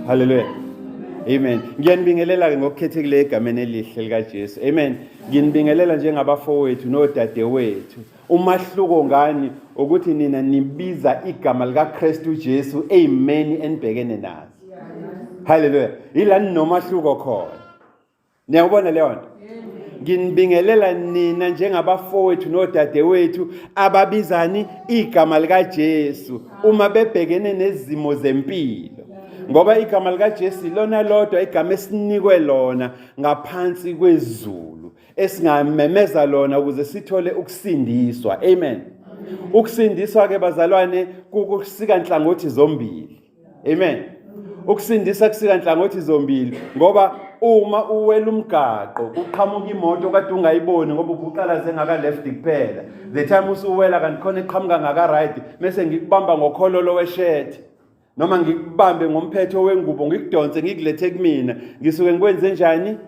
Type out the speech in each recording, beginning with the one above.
Hallelujah. Amen. Ngiyanibingelela ngokukhethekileyo egameni elihle likaJesu. Amen. Nginibingelela njengabafowethu nodadewethu. Umahluko ngani ukuthi nina nibiza igama likaKrestu Jesu amen enibhekene nazo. Hallelujah. Ilani nomahluko khona. Niyabona leyo nto? Nginibingelela nina njengabafowethu nodadewethu ababizani igama likaJesu uma bebhekene nezimo zempilo. Ngoba igama likaJesu lona lodwa igama esinikwe lona ngaphansi kwezulu esingamemeza lona ukuze sithole ukusindiswa. Amen. Ukusindiswa ke bazalwane kukusika nhlangothi zombili. Amen. Ukusindisa kusika nhlangothi zombili ngoba uma uwela umgaqo uqhamuka imoto kade ungayiboni ngoba ubuqala zengaka left kuphela. The time usuwela kanti khona eqhamuka ngaka right bese ngikubamba ngokhololo weshirt noma ngikubambe ngomphetho wengubo ngikudonse ngikulethe kumina ngisuke ngikwenze njani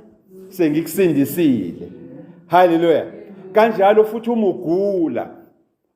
sengikusindisile. Hallelujah. Kanjalo futhi uma ugula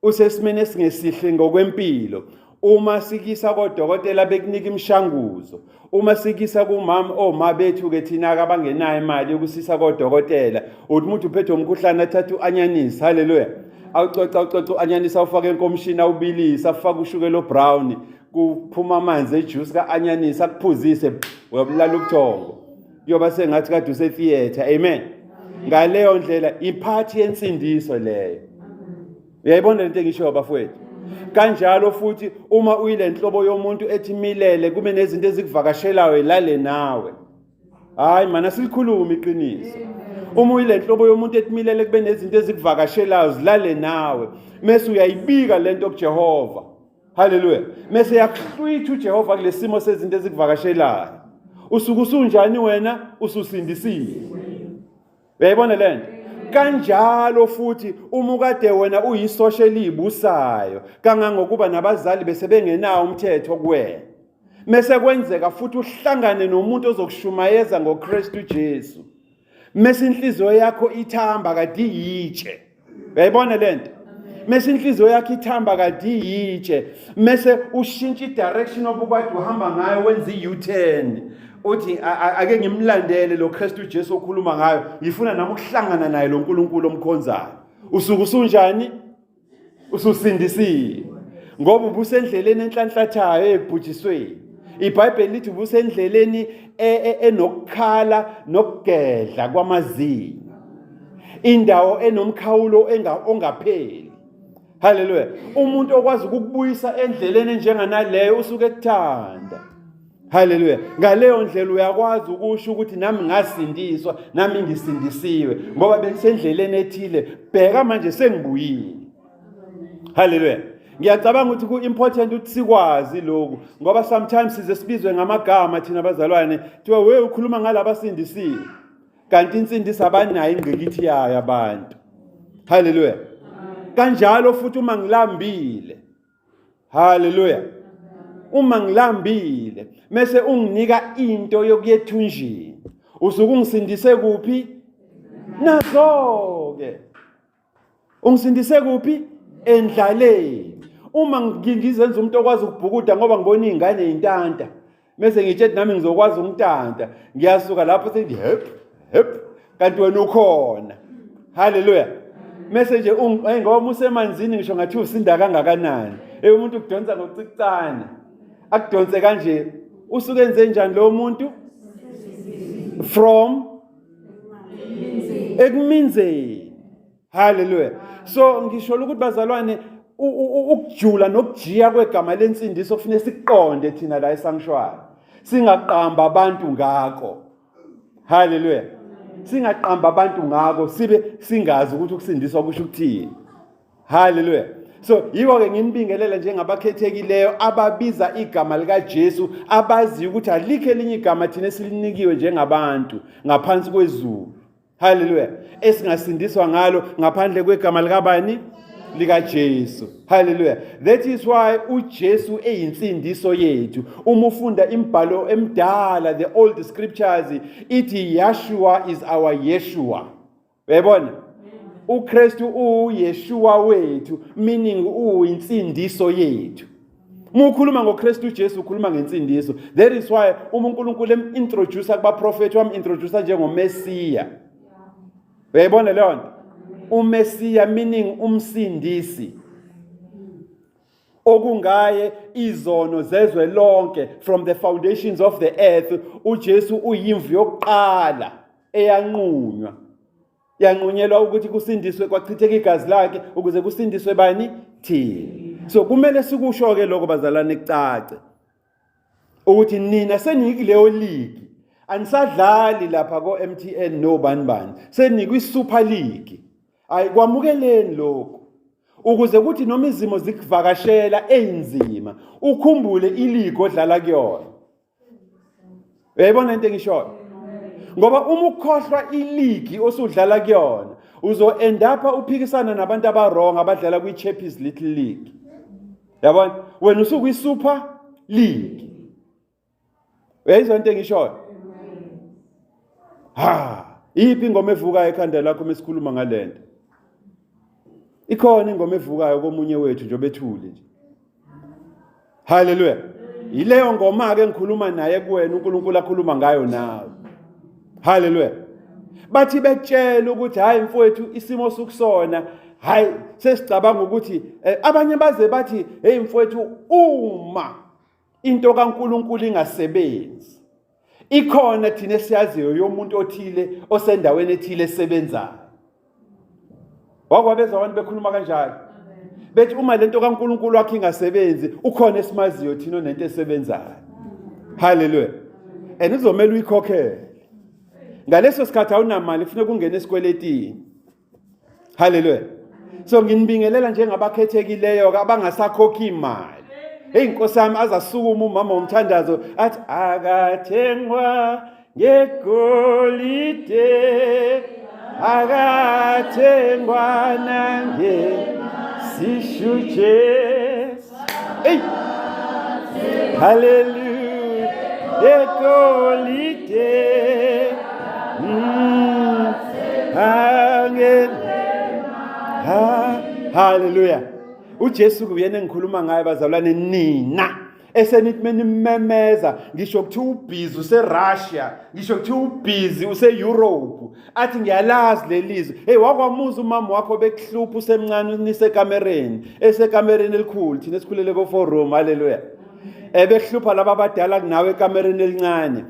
usesimene esingesihle ngokwempilo uma sikisa kodokotela bekunika imishanguzo uma sikisa kumama bethu ke thina abangenayo imali yokusisa kodokotela uthi umuntu uphethe umkhuhlane athatha uanyanisi. Hallelujah. Awucoca anyanisa ufake enkomishini awubilisa afake ushukela obrown kuphuma amanzi ejuice kaanyanisa akuphuzise uyabulala ubuthongo kuyoba sengathi kade use theater. Amen. Ngaleyo ndlela iphathi yensindiso leyo. Uyayibona lento engisho bafowethu. Kanjalo futhi uma uyile nhlobo yomuntu ethi milele kube nezinto ezikuvakashelayo elale nawe. Hayi mana silikhuluma iqiniso. Uma uyile nhlobo yomuntu ethi milele kube nezinto ezikuvakashelayo zilale nawe mase uyayibika lento kuJehova. Hallelujah. Mase yakuhlwitha uJehova kulesimo sezinto ezikuvakashelayo. Usuku usunjani wena ususindisile. Uyayibona lento? Kanjalo futhi uma ukade wena uyisosha elibusayo kangangokuba nabazali bese bengenawo umthetho kuwena. Mase kwenzeka futhi uhlangane nomuntu ozokushumayeza ngoKrestu Jesu. Mase inhliziyo yakho ithamba kade yitshe. Uyayibona lento? Mase inhliziyo yakho ithamba kade yitshe. Mase ushintsha direction obukade uhamba ngayo wenza i-U-turn. Uthi ake ngimlandele lo Kristu Jesu okhuluma ngayo ngifuna nami ukuhlangana naye lo nkulunkulu omkhonzayo. Usuku usunjani ususindisile ngoba ubusendleleni enhlanhlathayo ebhujisweni. iBhayibheli lithi ubusendleleni enokukhala nokugedla kwamazinyo indawo enomkhawulo ongapheli. Hallelujah. Umuntu okwazi ukukubuyisa endleleni njenganaleyo usuke ekuthanda. Hallelujah. Ngaleyo ndlela uyakwazi ukusho ukuthi nami ngasindiswa nami ngisindisiwe ngoba bengisendleleni ethile bheka manje sengibuyile. Hallelujah. Ngiyacabanga ukuthi ku-important ukuthi sikwazi lokhu ngoba sometimes size sibizwe ngamagama thina abazalwane thiwa we ukhuluma ngalabasindisiwe kanti insindisa abanayo ingqikithi yayo abantu. Hallelujah. Kanjalo futhi uma ngilambile. Hallelujah. Uma ngilambile mase unginika into yokuyethunjini usuke ungisindise kuphi nazo ke ungisindise kuphi endlaleni. Uma ngizenza umuntu okwazi ukubhukuda ngoba ngibona izingane ezintanta mase ngitshe nami ngizokwazi ukutanta ngiyasuka lapho sethi hep kanti wena ukhona. Hallelujah. Mase nje ngoba usemanzini ngisho ngathi usinda kangakanani umuntu ukudonsa ngokucicana akudonse kanje usuke enze njani lo muntu from ekuminzeni. Hallelujah. So ngisho ukuthi bazalwane ukujula nokujiya kwegama lensindiso kufanele siqonde thina la esanctuary singaqamba abantu ngako. Hallelujah. Singaqamba abantu ngako sibe singazi ukuthi ukusindiswa kusho ukuthini. Hallelujah. So yiwo ke nginibingelela njengabakhethekileyo ababiza igama likaJesu abazi ukuthi alikho elinye igama thina esilinikiwe njengabantu ngaphansi kwezulu. Hallelujah. Esingasindiswa ngalo ngaphandle kwegama likabani likaJesu. Hallelujah. That is why uJesu eyinsindiso yethu. Uma ufunda imbhalo emdala the old scriptures ithi Yeshua is our Yeshua. Uyabona? uKrestu uYeshua wethu, meaning uyinsindiso yethu. Uma ukhuluma ngoKrestu Jesu ukhuluma ngensindiso. That is why uNkulunkulu introduce kubaprofeti introduce njengomesiya. Uyayibona leyo nto? Umesiya meaning umsindisi. Okungaye izono zezwe lonke from the foundations of the earth. uJesu uyimvu yokuqala eyanqunywa. Yanqunyelwa ukuthi kusindiswe kwachitheka igazi lakhe ukuze kusindiswe bani? Thina. So kumele sikusho ke lokho bazalwane kucace ukuthi nina senikuleyo league. Anisadlali lapha ko MTN no bani. Senikwi Super League. Ayikwamukeleni lokho. Ukuze kuthi noma izimo zikuvakashela einzima ukhumbule iligo odlala kuyona. Uyayibona into engishoyo? Ngoba uma ukhohlwa iligi osudlala kuyona uzo end up uphikisana nabantu abarong abadlala kwi Champions Little League. Yabona wena usukwi Super League. Uyayizwa into engishoyo? Iphi ingoma evuka ekhanda lakho mesikhuluma ngalento? Ikhona ingoma evukayo komunye wethu nje bethule nje. Hallelujah. Ileyo ngoma ke ngikhuluma naye kuwena uNkulunkulu akhuluma ngayo nawe. Hallelujah. Bathi betshela ukuthi hayi mfowethu isimo sokusona hayi sesicabanga ukuthi abanye baze bathi hey mfowethu uma into kaNkulunkulu ingasebenzi ikhona thina siyaziyo yomuntu othile osendaweni ethile esebenzayo. Wakwabeza abantu bekhuluma kanjalo. Bethi uma lento kaNkulunkulu wakhe ingasebenzi ukhona esimaziyo thina nento esebenzayo. Hallelujah. Uzomela uyikhokhele. Ngaleso sikhathi awunamali kufanele ungene esikweletini. Hallelujah. So nginibingelela njengabakhethekileyo abangasakhokhi imali. Hey Nkosi yami azasukuma umama womthandazo athi akathengwa ngegolide akathengwa nange sishuje. Hey hallelujah ngegolide hallelujah. uJesu kuyena engikhuluma ngaye bazalwane nina esenithi menimemeza ngisho ukuthi ubhizi useRussia ngisho ukuthi ubhizi useEurope athi ngiyalazi lelizwe hey wakwamuza umama wakho bekuhlupha usemncane nisekamereni esekamereni elikhulu thina esikhulele ko 4 room. Hallelujah. Bekuhlupha laba abadala kunawe ekamereni elincane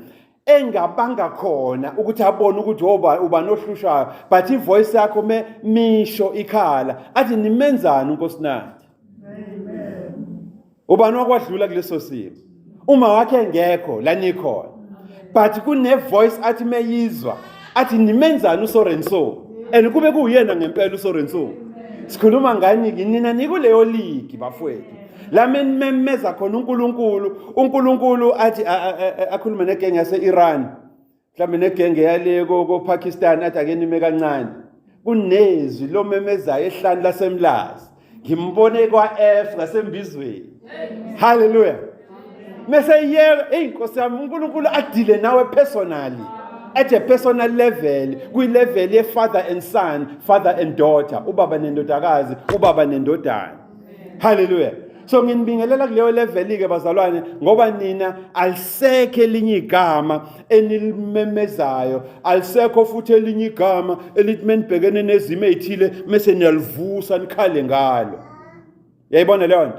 engabanga khona ukuthi abone ukuthi uba nohlushayo but ivoice yakho misho ikhala athi nimenzani uNkosi Nathi. Ubani wakwadlula kuleso simo uma wakhe ngekho la nikhona but kune voice athi meyizwa athi nimenzani uSorenso and kube kuyena ngempela uSorenso. Sikhuluma ngani nina nikuleyo league bafowethu la memeza khona uNkulunkulu athi akhuluma negenge yase-Iran mhlawumbe negenge yale ko Pakistan athi ake nime kancane kunezwi lo memezayo ehlani lasemlazi ngimbone kwa F ngasembizweni. Hallelujah. Mase yeke hey Nkosi yami uNkulunkulu adile nawe personally at a personal level kwi level ye father and son, father and daughter, ubaba nendodakazi, ubaba nendodana. Hallelujah. So nginibingelela kuleyo level ke bazalwane ngoba nina alisekho elinye igama enilimemezayo, alisekho futhi elinye igama elithi menibhekene nezimo ezithile mase niyalivusa nikhale ngalo. Yayibona leyo nto?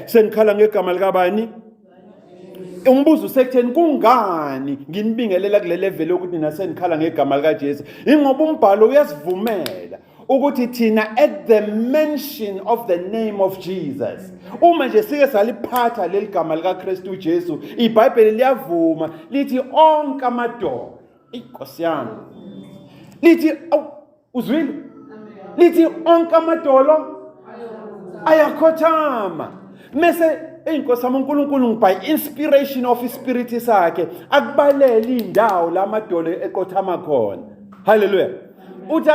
Senikhala ngegama likabani? Umbuzo usekutheni kungani nginibingelela kule level ukuthi nina senikhala ngegama likaJesu? Ingoba umbhalo uyasivumela ukuthi thina at the mention of the name of Jesus uma nje sike saliphatha leli gama likaKrestu Jesu, iBhayibheli liyavuma lithi onke amadoda, inkosi yami, lithi uzwile, lithi onke amadolo ayakhothama. Mase inkosi yami uNkulunkulu by inspiration of ispirit sakhe akubalele indawo la amadolo eqothama khona. Hallelujah. Uthi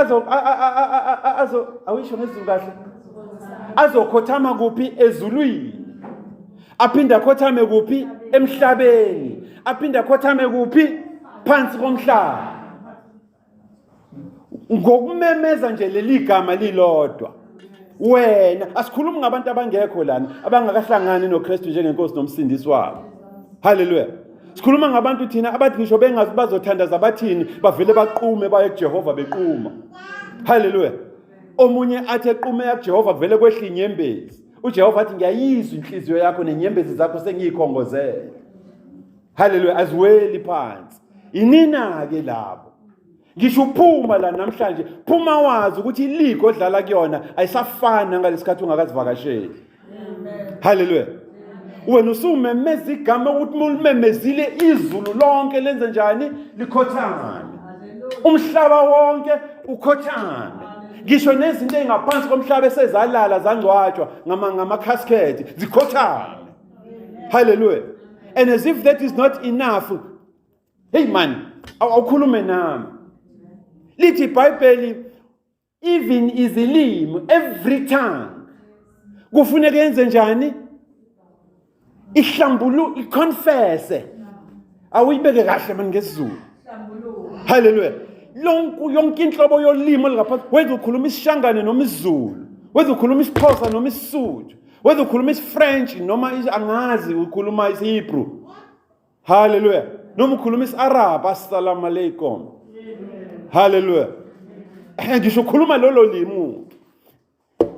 awisho ngezulu kahle, azokhothama kuphi? Ezulwini. Aphinda akhothame kuphi? Emhlabeni. Aphinda akhothame kuphi? Phansi komhlaba. Ngokumemeza nje leli gama lilodwa wena asikhulumi ngabantu abangekho lana abangakahlangani noKrestu njengenkosi nomsindisi wabo. Hallelujah. Sikhuluma ngabantu thina abathi ngisho bengazi bazothandaza abathini bavele baqume baye kuJehova bequma. Hallelujah. Omunye athi equme yakuJehova kuvele kwehla inyembezi. uJehova athi ngiyayizwa inhliziyo yakho nenyembezi zakho sengiyikhongozele. Hallelujah. Aziweli phansi. Inina ke labo. Ngisho uphuma la namhlanje phuma wazi ukuthi iliko odlala kuyona ayisafana ngalesikhathi ungakazivakasheli. Amen. Hallelujah. Wena usumemeza igama ukuthi mulmemezile izulu lonke lenze njani likhothame. Umhlaba wonke ukhothame. Ngisho nezinto ezingaphansi komhlaba esezalala zangcwatshwa ngama cascade zikhothame. Hallelujah. And as if that is not enough, hey man, awukhulume nami. Lithi iBhayibheli even izilimi every tongue kufuneka yenze njani? Ihlambulu iconfesse. Awuyibeke kahle manje ngesizulu. Hallelujah. Yonke inhlobo yolimo olingaphansi wethu ukhuluma isishangane noma isiZulu, wethu ukhuluma isiXhosa noma isiSuthu, wethu ukhuluma isiFrench noma angazi ukhuluma isiHebrew. Hallelujah. Noma ukhuluma isiArab, assalamu alaikum. Hallelujah. Ngisho ukhuluma lolo limo.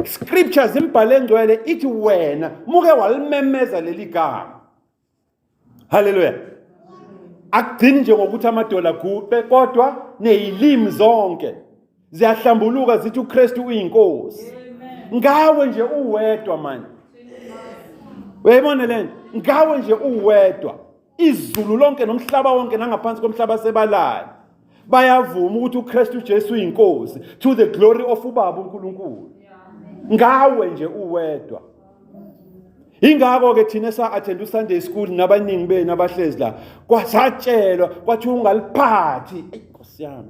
Scriptures imbhalo engcwele ithi wena muke walimemeza leli gama. Hallelujah. Akugcini nje ngokuthi amadola gube kodwa nezilimi zonke ziyahlambuluka zithi uKrestu uyinkosi. Ngawe nje uwedwa manje. Uyayibona lento? Ngawe nje uwedwa. Izulu lonke nomhlaba wonke nangaphansi komhlaba sebalala. Bayavuma ukuthi uKrestu Jesu uyinkosi to the glory of uBaba uNkulunkulu. Ngawe nje uwedwa. Ingakho ke thina sa-attend uSunday school nabaningi benu abahlezi la kwasatshelwa kwathi ungaliphathi Nkosi yami.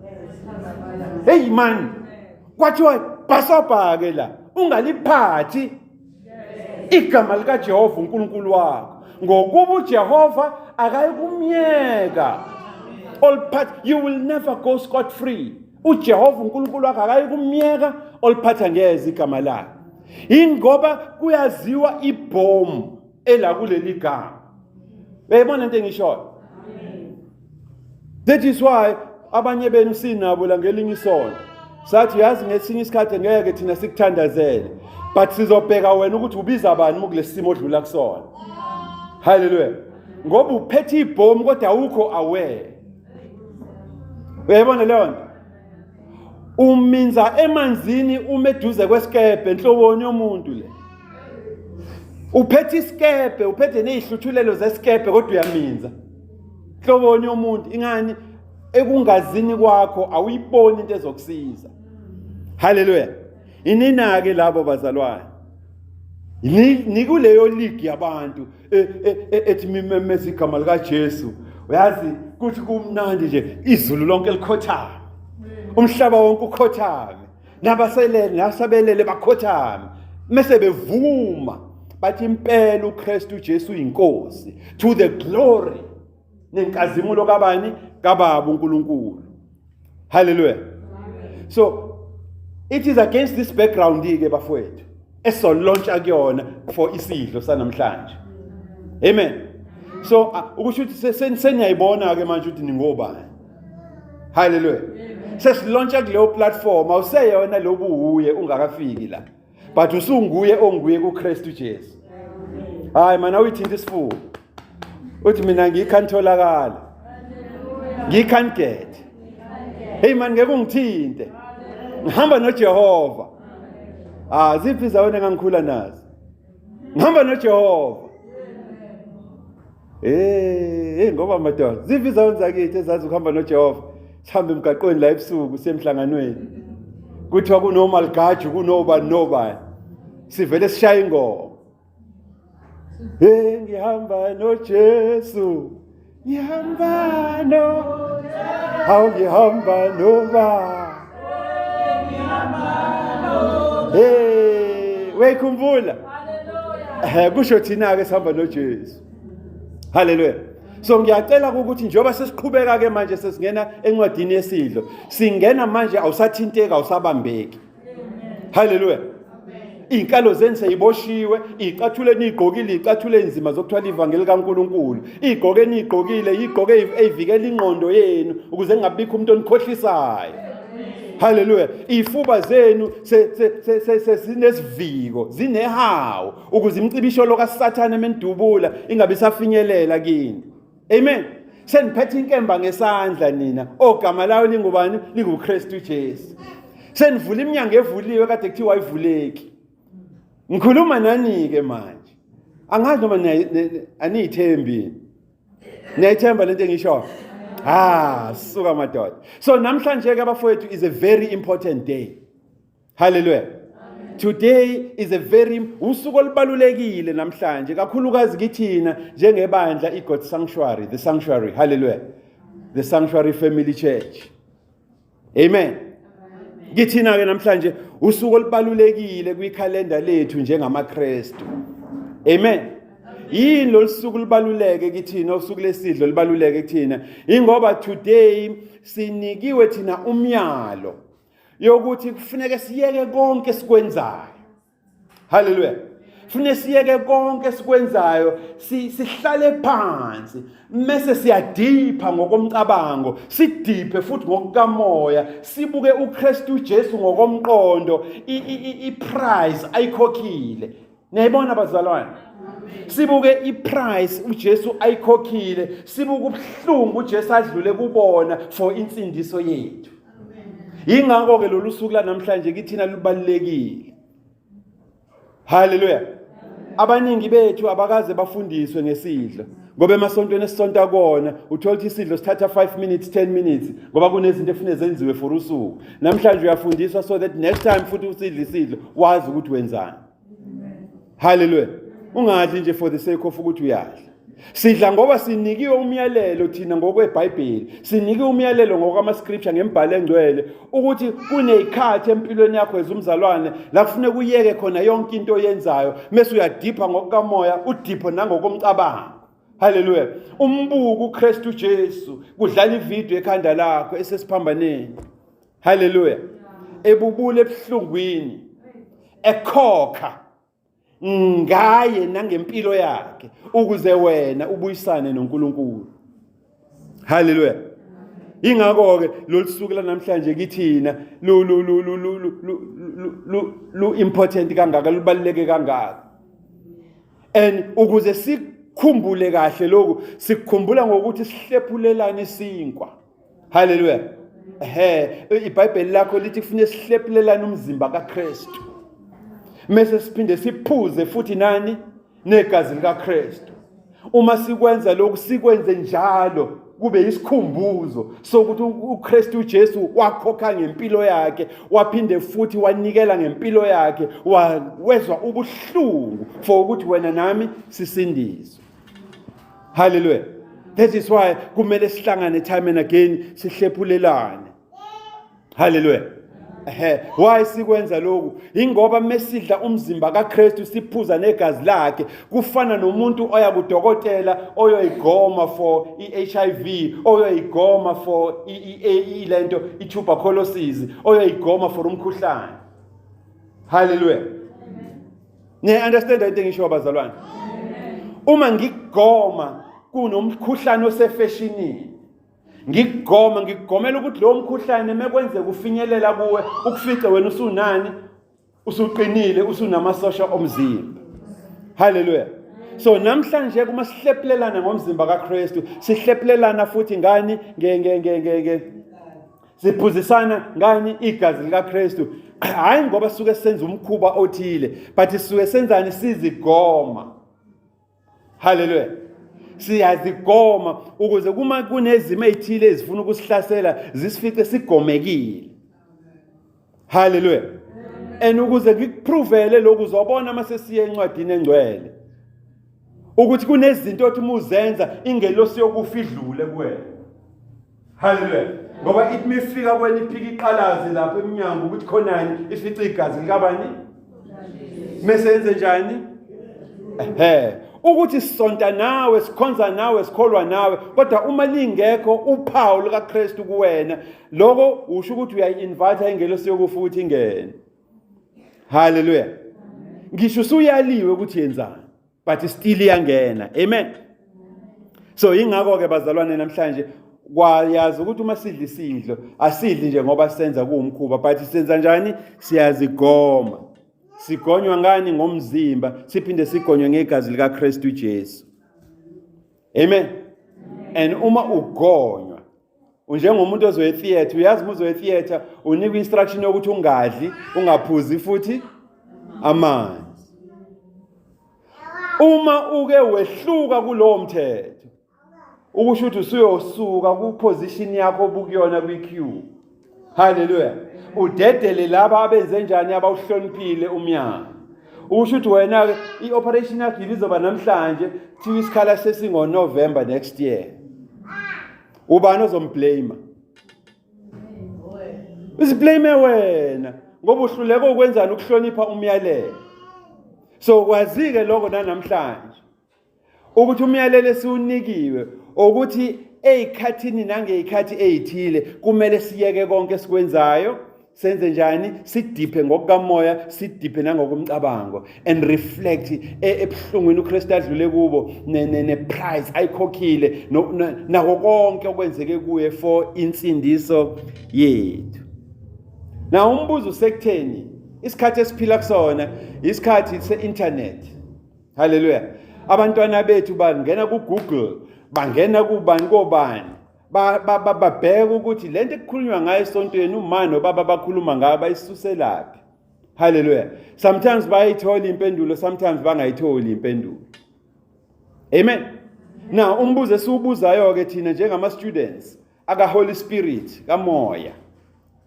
Hey man, kwathiwa bhasabhake la ungaliphathi igama likaJehova uNkulunkulu wakho ngokuba uJehova akayikumyeka. All part you will never go scot free. uJehova uNkulunkulu wakho akayikumyeka oliphatha ngeze igama lakhe. Ingoba kuyaziwa ibhomu ela kuleli gama. Uyayibona into engishoyo? That is why abanye benu sinabo la ngelinye isonto. Sathi yazi ngesinye isikhathi ngeke thina sikuthandazele. But sizobheka wena ukuthi ubiza abantu mukulesimo odlula kusona. Hallelujah. Ngoba uphethe ibhomu kodwa awukho aware. Uyayibona leyo nto? Uminza emanzini umeduze kwesikepe enhloboni yomuntu le. Uphethe isikepe, uphethe nezihluthulelo zesikepe kodwa uyaminza. Enhloboni yomuntu ingani ekungazini kwakho awuyiboni into ezokusiza. Hallelujah. Inina ke labo bazalwane. Nikuleyo league yabantu ethi mimemeza igama likaJesu. Uyazi kuthi kumnandi nje izulu lonke likhothama. Umhlaba wonke ukhothame. Nabaselele nasabelele bakhothame. Mase bevuma bathi impela uKrestu Jesu uyinkosi to the glory nenkazimulo kabani kaBaba uNkulunkulu. Hallelujah. So it is against this background ke bafowethu esolauncha kuyona for isidlo sanamhlanje. Amen. So ukusho ukuthi seniyayibona ke manje ukuthi ningobani. Hallelujah. Sesilauncha kuleyo platform awuseyona lobu uye ungakafiki la. But usunguye onguye kuKrestu Jesu. Hayi mana uyithinta isifuba. Uthi mina ngikantholakala. Ngikant get. Hey man ngeke ungithinte. Ngihamba noJehova. Ziphi izawona engangikhula nazo. Ngihamba noJehova. Ngoba madoda. Ziphi izawona zakithi ezazi ukuhamba noJehova. Sihambe emgaqweni la ebusuku semhlanganweni. Kuthiwa kunomalgaji kunobani. Sivele sishaya ingoma. Ngihamba noJesu. Ngihamba ngihamba noba. Wekhumbula. Hallelujah. Kusho thina ke sihamba noJesu. Hallelujah. So ngiyacela ukuthi njengoba sesiqhubeka ke manje sesingena encwadini yesidlo, singena manje awusathinteka awusabambeki. Hallelujah. Iy'nkalo zenu seyiboshiwe, iy'cathulo niy'gqokile, iy'cathulo ey'nzima zokuthwala ivangeli kaNkulunkulu. Iy'gqoko eniy'gqokile, iy'gqoko ey'vikela ingqondo yenu ukuze kungabikho umuntu onikhohlisayo. Hallelujah. Ifuba zenu sezinesiviko, zinehawu ukuze imicibisholo kaSathane emendubula ingabe isafinyelela kini. Amen. Seniphethe inkemba ngesandla nina. Ogama lawo lingubani? LinguKrestu Jesu. Senivula iminyango evuliwe kade kuthiwa ayivuleki. Ngikhuluma nani ke manje. Angazi noma aniyithembi. Niyayithemba lento engisho? Suka madoda. So namhlanje ke abafowethu is a very important day. Hallelujah. Today is a very usuku olubalulekile namhlanje kakhulukazi kithina njengebandla iGod Sanctuary, the sanctuary. Hallelujah. The Sanctuary Family Church. Amen. Kithina ke namhlanje usuku olubalulekile kwikhalenda lethu njengamaKrestu. Amen. Yini lo suku libaluleke kithina, usuku lesidlo libaluleke kithina ingoba today sinikiwe thina umyalo yokuthi kufuneka siyeke konke sikwenzayo. Hallelujah. Kufuneka siyeke konke sikwenzayo, sihlale phansi mase siyadipha ngokomcabango, sidiphe futhi ngokukamoya, sibuke uKrestu Jesu ngokomqondo, iprice ayikhokhile. Niyayibona bazalwane? Sibuke iprice uJesu ayikhokhile, sibuke ubuhlungu uJesu adlule kubona for insindiso yethu. Ingakho ke lolu suku la namhlanje kithina lubalekile. Hallelujah. Abaningi bethu abakaze bafundiswe ngesidlo. Ngoba emasontweni esisonta kona uthola ukuthi isidlo sithatha 5 minutes 10 minutes ngoba kunezinto efuneka zenziwe for usuku. Namhlanje uyafundiswa so that next time futhi usidle isidlo wazi ukuthi wenzani. Hallelujah. Ungadli nje for the sake of ukuthi uyadla. Sidla ngoba sinikiwe umyalelo thina ngokweBhayibheli. Sinikiwe umyalelo ngokwama scripture ngembhalo engcwele ukuthi kunezikhathi empilweni yakho ezumzalwane la kufuneka uyeke khona yonke into oyenzayo mase uyadipha ngokukamoya, udipho nangokomcabango. Hallelujah. Umbuku uKrestu Jesu kudlala ivideo ekhanda lakho esesiphambaneni. Hallelujah. Ebubule ebuhlungwini, ekhokha ngaye nangempilo yakhe ukuze wena ubuyisane noNkulunkulu. Hallelujah. Ingakho ke losuku la namhlanje kithina lu important kangaka, lubaluleke kangaka. And ukuze sikhumbule kahle lokhu, sikukhumbula ngokuthi sihlephulelane isinkwa. Hallelujah. iBhayibheli lakho lithi kufanele sihlephulelane umzimba kaKrestu. Mase siphinde siphuze futhi nani? neGazi likaKrestu. Uma sikwenza lokhu sikwenze njalo kube isikhumbuzo sokuthi uKrestu Jesu wakhokha ngempilo yakhe, waphinde futhi wanikela ngempilo yakhe, wezwa ubuhlungu for ukuthi wena nami sisindiswe. Hallelujah. That is why kumele sihlangane time and again sihlephulelane. Hallelujah. Why sikwenza lokhu? Ingoba mesidla umzimba kaKrestu siphuza negazi lakhe, kufana nomuntu oya kudokotela oyoyigoma for iHIV, oyoyigoma for ilento ituberculosis, oyoyigoma for umkhuhlane. Hallelujah. Ne understand into ngisho bazalwane? Uma ngigoma kunomkhuhlane osefashionini, ngigomela ukuthi lo mkhuhlane mekwenze kufinyelela kuwe ukufice wena usunani, usuqinile, usunamasosha omzimba. Hallelujah. So namhlanje kuma sihlephulelana ngomzimba kaKrestu, sihlephulelana futhi ngani siphuzisana ngani igazi likaKrestu. Hayi ngoba suke senza umkhuba othile, but suke senzani sizigoma. Hallelujah. Siyazigoma ukuze kuma kunezimo ezithile ezifuna ukusihlasela zisifice sigomekile. Hallelujah. And ukuze ngikuprovele lokhu uzobona mase siye encwadini engcwele ukuthi kunezinto othi umuzenza ingelosi yokufa idlule kuwena. Hallelujah. Ngoba ithi mifika kwena iphika iqalazi lapha eminyango ukuthi khonani ifice igazi likabani mesenze njani ukuthi sisonta nawe, sikhonza nawe, sikholwa nawe, kodwa uma lingekho uphawu likaKrestu kuwena, lokho usho ukuthi uyayi-invite ingelosi yokufa ukuthi ingene. Hallelujah. ngisho usuyaliwe ukuthi yenzani, but still iyangena. Amen. So ingakho ke bazalwane namhlanje kwayazi ukuthi uma sidla isidlo asidli nje ngoba senza kuwumkhuba, but senza njani? Siyazigoma. Sigonywa ngani? Ngomzimba, siphinde sigonywe ngegazi likaKrestu Jesu. Amen. And uma ugonywa njengomuntu ozoye theater, uyazi uzoye theater unikwa instruction yokuthi ungadli, ungaphuzi futhi amanzi. Uma uke wehluka kulowo mthetho, ukusho ukuthi usuyosuka ku position yakho obukuyona kwi-queue. Hallelujah. Udedele laba abenze njani abawuhloniphile umnyango. Usho ukuthi wena i-operation yakho ibizoba namhlanje, thiwa isikhala sesingo-November next year. Ubani ozomblame? Uziblame wena ngoba uhluleka ukwenzani ukuhlonipha umyalelo. So kwazike lokho namhlanje ukuthi umyalelo esiwunikiwe ukuthi eyikhathini nangeyikhathi ezithile kumele siyeke konke esikwenzayo, senze njani? Sidiphe ngokukamoya, sidiphe nangokumcabango, and reflect ebuhlungwini uKrestu adlule kubo ne-price ayikhokhile nako konke okwenzeke kuye for insindiso yethu. Na umbuzo usekutheni isikhathi esiphila kusona isikhathi se-internet. Hallelujah. Abantwana bethu bangena ku-Google, bangena kubani kobani, babheka ukuthi lento ekukhulunywa ngayo esontweni umama nobaba bakhuluma ngayo bayisuselaphi. Hallelujah. Sometimes bayithola impendulo, sometimes bangayitholi impendulo. Amen. Now umbuzo esiwubuzayo ke thina njengama-students aka Holy Spirit kamoya.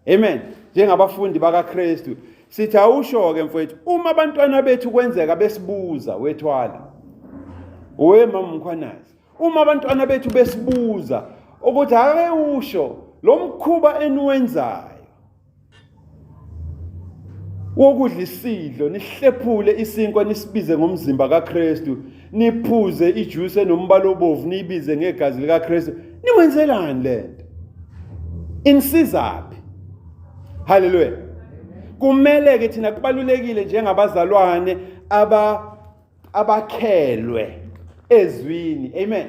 Amen. Njengabafundi bakaKrestu sithi awusho ke mfowethu, uma abantwana bethu kwenzeka besibuza wethwala mama Mkhwanazi, uma abantwana bethu besibuza ukuthi ake usho lo mkhuba eniwenzayo wokudla isidlo, nihlephule isinkwa nisibize ngomzimba kaKrestu, niphuze ijuice enombala obovu niyibize ngegazi likaKrestu, niwenzelani lento? Insizaphi? Hallelujah. Kumele ke thina kubalulekile njengabazalwane abakhelwe ezwini. Amen.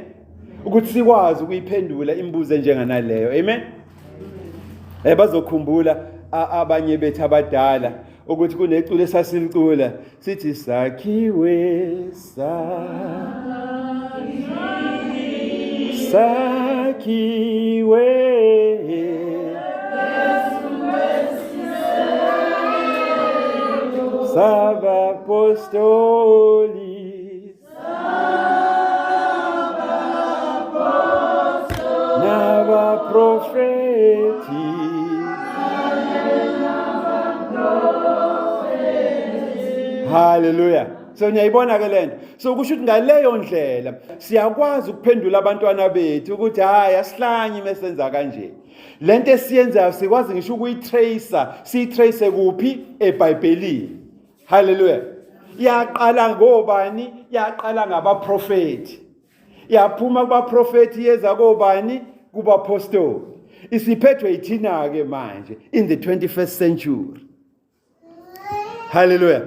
Ukuthi sikwazi ukuyiphendula imibuzo enjenganaleyo. Amen. Bazokhumbula abanye bethu abadala ukuthi kuneculo esasilicula sithi sakhiwe Sabapostoli Navaprofeti Hallelujah. So niyayibona ke lento. So kusho ukuthi ngaleyo ndlela siyakwazi ukuphendula abantwana bethu ukuthi hayi asihlanyi mesenza kanje. Lento esiyenzayo sikwazi ngisho siyitrace kuphi? eBhayibhelini. Hallelujah. Yaqala ngobani? Yaqala ngabaprofeti. Yaphuma kubaprofeti yeza kobani? Kubapostoli. Isiphethwe yithina ke manje in the 21st century. Hallelujah.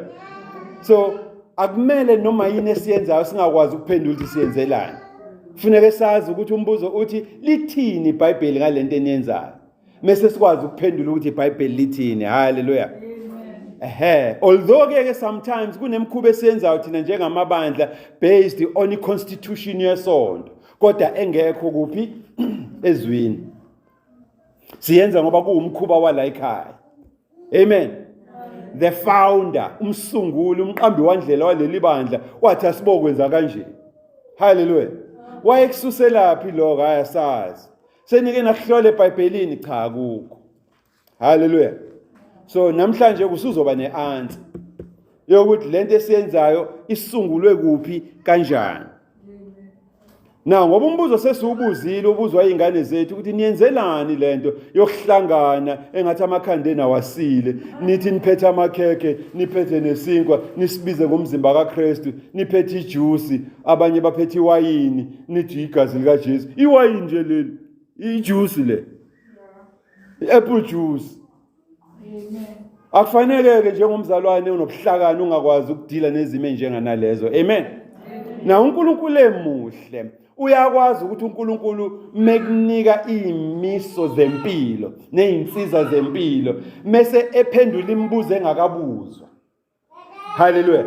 So akumele noma yini esiyenzayo singakwazi ukuphendula ukuthi siyenzelani. Kufanele sazi ukuthi umbuzo uthi lithini iBhayibheli ngalento eniyenzayo. Mase sikwazi ukuphendula ukuthi iBhayibheli lithini. Hallelujah. Although ke sometimes kunemkhuba esiyenzayo thina njengamabandla based on iconstitution yesonto, kodwa engekho kuphi ezwini. Siyenza ngoba kuwumkhuba wala ekhaya. Amen. The founder, umsunguli, umqambi wandlela waleli bandla wathi asibokwenza kanje. Hallelujah. Wayekususelaphi lo ayasazi. Senike nakuhlola eBhayibhelini cha akukho. Hallelujah. So namhlanje kusuzoba neanswer yokuthi lento esiyenzayo isungulwe kuphi kanjani. Now ngoba umbuzo sesiwubuzile ubuzwa izingane zethu ukuthi niyenzelani lento yokuhlangana engathi amakhanda awasile, nithi niphethe amakheke, niphethe nesinkwa, nisibize ngomzimba kaKrestu, niphethe ijuice, abanye baphethe iwayini, nithi igazi likaJesu. Iwayini nje leli, ijuice le. Apple juice. Amen. Akufanele-ke njengomzalwane unobuhlakani ungakwazi ukudila nezimo enjenganalezo. Amen. Na uNkulunkulu emuhle uyakwazi ukuthi uNkulunkulu mekunika izimiso zempilo nezinsiza zempilo mase ephendula imibuzo engakabuzwa. Hallelujah.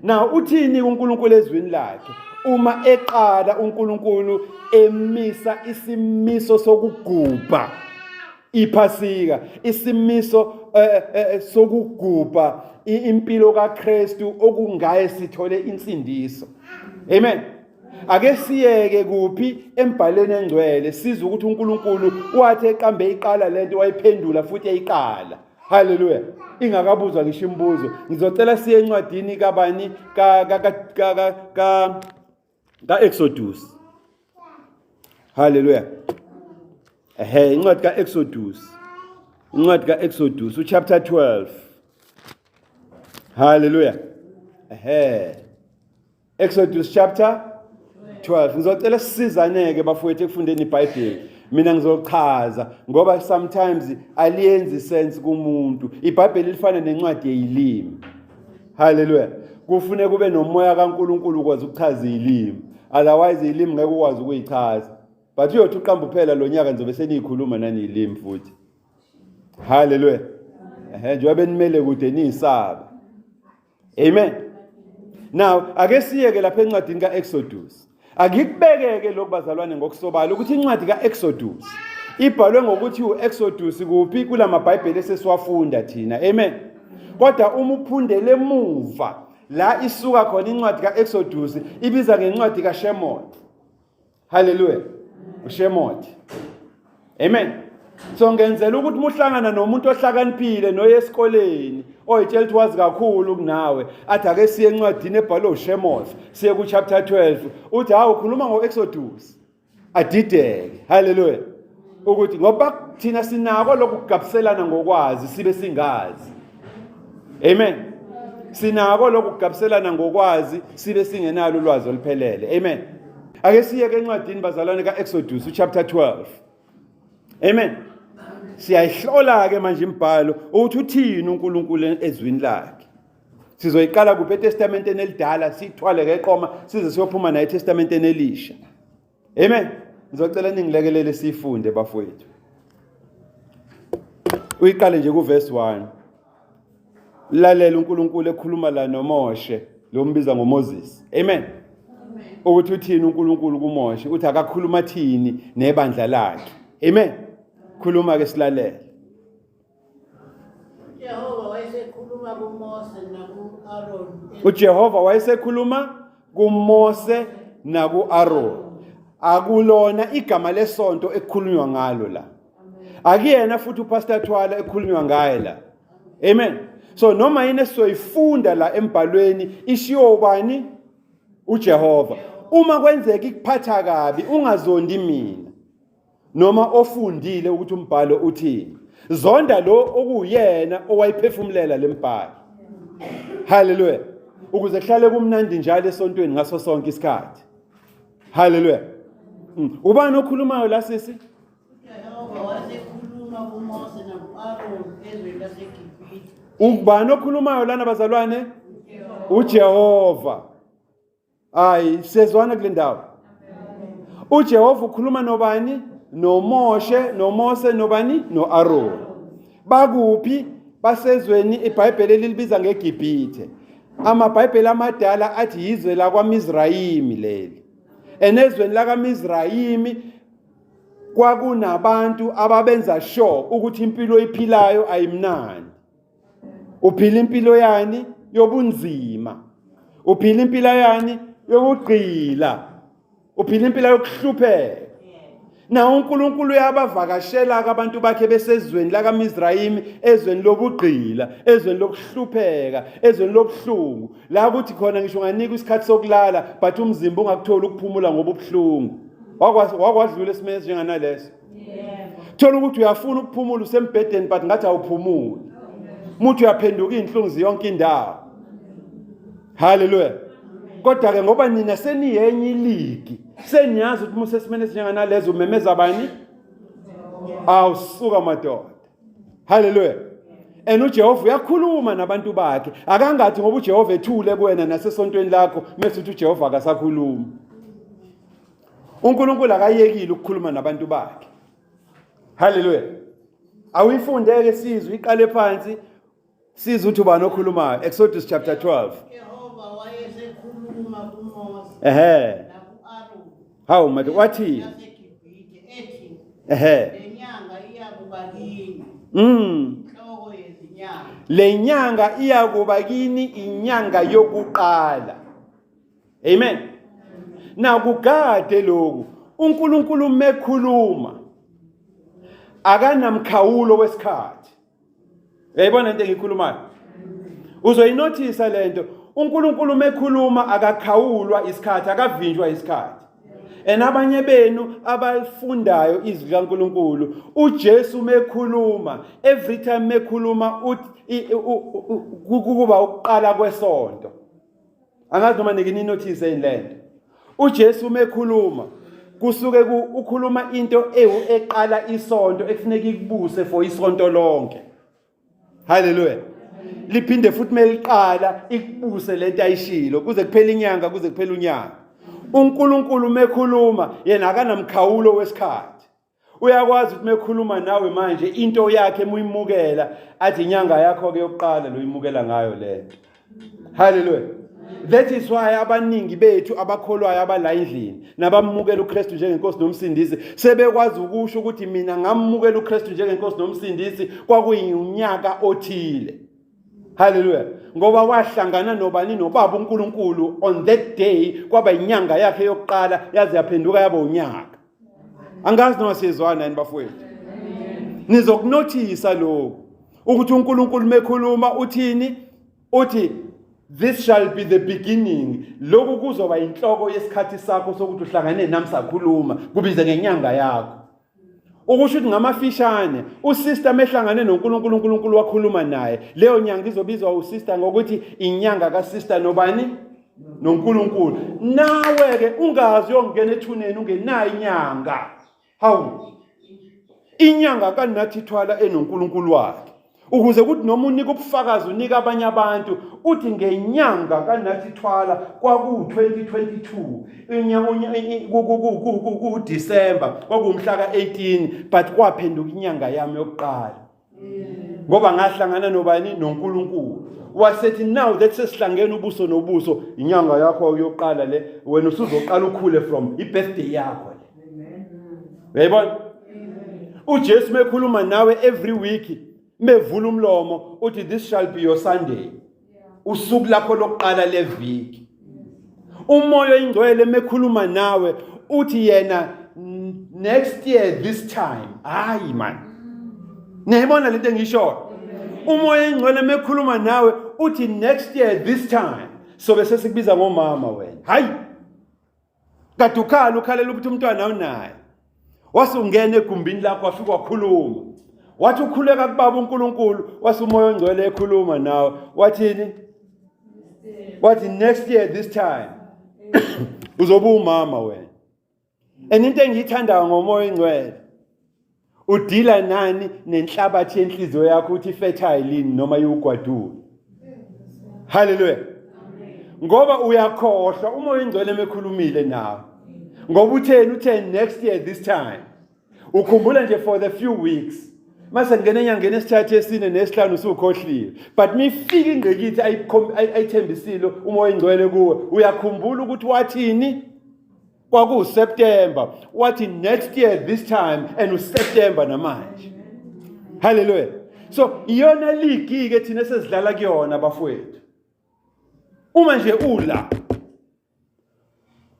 Na uthini uNkulunkulu ezwini lakhe uma eqala uNkulunkulu emisa isimiso sokugubha iphasika, isimiso sokugubha impilo kaKrestu okungaye sithole insindiso. Amen. Ake siyeke kuphi embhalweni engcwele sizwe ukuthi uNkulunkulu wathi eqambe iqala lento wayiphendula futhi eyiqala. Hallelujah. Ingakabuzwa ngisho imibuzo. Ngizocela siye encwadini kabani ka Exodus. Hallelujah. Incwadi ka-Exodus. Incwadi ka-Exodus, chapter 12. Hallelujah. Exodus chapter 12. Ngizocela sisizane-ke bafowethu ekufundeni iBhayibheli. Mina ngizochaza ngoba sometimes aliyenzi sense kumuntu. iBhayibheli lifana nencwadi yezilimi. Hallelujah. Kufune kube nomoya kaNkulunkulu ukwazi ukuchaza izilimi. Otherwise izilimi ngeke ukwazi ukuyichaza. But uyothi uqamba uphela lo nyaka nizobe seniyikhuluma nani izilimi futhi. Hallelujah. Njengoba nimele kude niyisaba. Amen. Now, ake siyeke lapha encwadini kaExodus. Akikubekeke lokhu bazalwane ngokusobala ukuthi incwadi kaExodus ibhalwe ngokuthi uExodus kuphi kulama iBhayibheli esesiwafunda thina. Amen. Kodwa uma uphundele emuva la isuka khona incwadi kaExodus ibiza ngencwadi kaShemot. Hallelujah. uShemot. Amen. So ngenzela ukuthi muhlangana nomuntu ohlakaniphile noyesikoleni oyitshela ukuthi wazi kakhulu kunawe athi ake siye encwadini ebhalwe uShemot siye ku chapter 12 uthi hawu ukhuluma ngoExodus adideke. Hallelujah. Ukuthi ngoba thina sinako lokugabiselana ngokwazi sibe singazi. Amen. Sinako lokugabiselana ngokwazi sibe singenalo ulwazi oluphelele. Amen. Ake siye ke encwadini bazalwane kaExodus chapter 12. Amen. Siyayihlola ke manje imbhalo ukuthi uthini uNkulunkulu ezwini lakhe. Sizoyiqala kuphi eTestamenteni elidala sithwale ngeqoma size siyophuma nayo eTestamenteni elisha. Amen. Ngizocela ningilekelele sifunde bafowethu. Uyiqale nje kuverse 1. Lalela uNkulunkulu ekhuluma la noMoshe lo mbiza ngoMoses. Amen. Ukuthi uthini uNkulunkulu kuMoshe uthi akakhuluma thini nebandla lakhe. Amen. Khuluma ke silalele. uJehova wayesekhuluma kuMose nakuAaron. Akulona igama lesonto ekukhulunywa ngalo la. Akuyena futhi uPastor Twala ekukhulunywa ngaye la. Amen. So noma yini soyifunda la embhalweni ishiwo ubani? uJehova. Uma kwenzeka ikuphatha kabi ungazondi mina. Noma ofundile ukuthi umbhalo uthini. Zonda lo okuyena owayiphefumulela lembhalo. Hallelujah. Ukuze kuhlale kumnandi njalo esontweni ngaso sonke isikhathi. Hallelujah. Ubani okhulumayo la sisi? uJehova wayesekhuluma kuMose nakuAaron ezweni laseGibhithe. Ubani okhulumayo lana bazalwane? uJehova. Hayi sezwana kule ndawo. uJehova ukhuluma nobani? noMose nobani? noAaron. Bakuphi? Basezweni iBhayibheli elibiza ngeGibhithe. AmaBhayibheli amadala athi izwe lakwaMizrayimi leli. Enezweni lakaMizrayimi kwakunabantu ababenza sure ukuthi impilo oyiphilayo ayimnandi. Uphila impilo yani yobunzima. Uphila impilo yani yokugqila. Uphila impilo yokuhlupheka. Na uNkulunkulu uyabavakashela abantu bakhe besezweni lakaMizrayimi ezweni lobugqila, ezweni lokuhlupheka, ezweni lobuhlungu. La ukuthi khona ngisho nganika isikhathi sokulala but umzimba ungakutholi ukuphumula ngoba ubuhlungu. Wakwadlula esimene njenganaleso. Thola ukuthi uyafuna ukuphumula usembhedeni but ngathi awuphumuli. Umuntu uyaphenduka inhlungu zonke indawo. Hallelujah. Kodwa ke ngoba nina seniyenye iligi, seniyazi ukuthi umuntu sesimene njenganalezo umemeza bani? Awusuka madoda. Hallelujah. and uJehova uyakhuluma nabantu bakhe. Akangathi ngoba uJehova ethule kuwena nasesontweni lakho mase uthi uJehova akasakhuluma. uNkulunkulu akayekile ukukhuluma nabantu bakhe. Hallelujah. Awuyifundeke sizwe iqale phansi sizwe ukuthi ubani okhulumayo. Exodus chapter 12. Jehova wayesekhuluma kuMose naku-Aroni. Hawu manje wathi yaseGibhithe ethi le nyanga iyakuba kini inhloko yezinyanga. Le nyanga iyakuba kini inyanga yokuqala. Amen. Na kugade lokhu uNkulunkulu mekhuluma akanamkhawulo wesikhathi. Uyayibona into engikhulumayo? Uzoyinothisa lento. uNkulunkulu mekhuluma akakhawulwa isikhathi, akavinjwa isikhathi. Abanye benu abafundayo izwi laNkulunkulu, uJesu mekhuluma, every time mekhuluma kuba ukuqala kwesonto. Angazi noma ngininothise indlento. uJesu mekhuluma kusuke ukhuluma into eqala isonto ekufuneka ikubuse for isonto lonke. Hallelujah. Liphinde futhi meliqala ikubuse lento ayishilo kuze kuphela inyanga kuze kuphela unyaka. uNkulunkulu mekhuluma yena akanamkhawulo wesikhathi. Uyakwazi ukuthi mekhuluma nawe manje into yakhe emuyimukela athi inyanga yakho ke yokuqala lo yimukela ngayo lento. Hallelujah. That is why abaningi bethu abakholwayo abala endlini nabamukela uKrestu njengenkosi nomsindisi sebekwazi ukusho ukuthi mina ngamukela uKrestu njengenkosi nomsindisi kwakuyinyaka othile. Hallelujah. Ngoba wahlangana nobani nobaba uNkulunkulu on that day kwaba inyanga yakhe yokuqala yaze yaphenduka yaba unyaka. Angazi noma sizwana yini bafowethu. Nizokunothisa lokho ukuthi uNkulunkulu mekhuluma uthini? Uthi this shall be the beginning. Lokhu kuzoba inhloko yesikhathi sakho sokuthi uhlangane nami sakhuluma kubize ngenyanga yakho. Ukusho ukuthi ngamafishane usister mehlangane noNkulunkulu uNkulunkulu wakhuluma naye. Leyo nyanga izobizwa usister ngokuthi inyanga kaSister nobani? noNkulunkulu. Nawe ke ungazi yongena ethuneni ungenayo inyanga. Hawu. Inyanga kaNathi Twala enoNkulunkulu wakhe. Ukuze kuthi noma unika ubufakazi unika abanye abantu uthi ngenyanga kaNathi Twala kwaku 2022 ku December kwakumhla ka18 but kwaphenduka inyanga yami yokuqala. Ngoba ngahlangana nobani noNkulunkulu. Wasethi now that sesihlangene ubuso nobuso inyanga yakho yokuqala le wena usuzoqala ukhule from ibirthday yakho le. Uyayibona? uJesu mekhuluma nawe every week mevula umlomo uthi this shall be your Sunday. Usuku lakho lokuqala leviki. Umoya oyingcwele mekhuluma nawe uthi yena next year this time. Hayi man. Niyayibona lento engisho? Umoya oyingcwele mekhuluma nawe uthi next year this time. So bese sikubiza ngomama wena. Hayi. Kade ukhalela ukuthi umntwana awunaye. Wasungena egumbini lakho wafika wakhuluma. Wathi ukhuleka kubaba uNkulunkulu wase umoya ongcwele ekhuluma nawe. Wathini? Wathi next year this time. Uzoba umama wena. Into engiyithandayo ngomoya ongcwele udila nani nenhlabathi yenhliziyo yakho uthi fertile noma yugwadule. Hallelujah. Ngoba uyakhohlwa umoya ongcwele mekhulumile nawe. Ngoba uthe next year this time. Ukhumbula nje for the few weeks. Mase ngene enyangeni esithathu esine nesihlanu usukhohliwe. But mifike ingqikithi ayithembisile umoya ongcwele kuwe. Uyakhumbula ukuthi wathini? Kwaku September. Wathi next year this time and uSeptember namanje. Hallelujah. So iyona ligi ke thina sesidlala kuyona bafowethu. Uma nje ula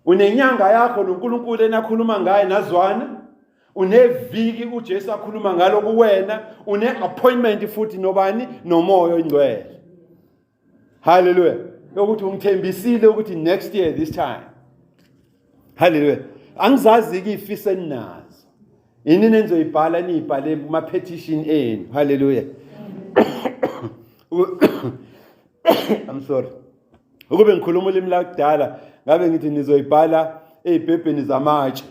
unenyanga yakho noNkulunkulu enakhuluma ngaye nazwana. Uneviki uJesu akhuluma ngalo kuwena, une-appointment futhi nobani nomoya ongcwele. Hallelujah. Ukuthi ungithembisile ukuthi next year this time. Hallelujah. Angizazi ke ifisa eninazo. Yini nenzoyibhala nibhale kuma petition enu. Hallelujah. I'm sorry. Ukube ngikhuluma ulimi lakudala, ngabe ngithi nizoyibhala ezibhebheni zamatshe.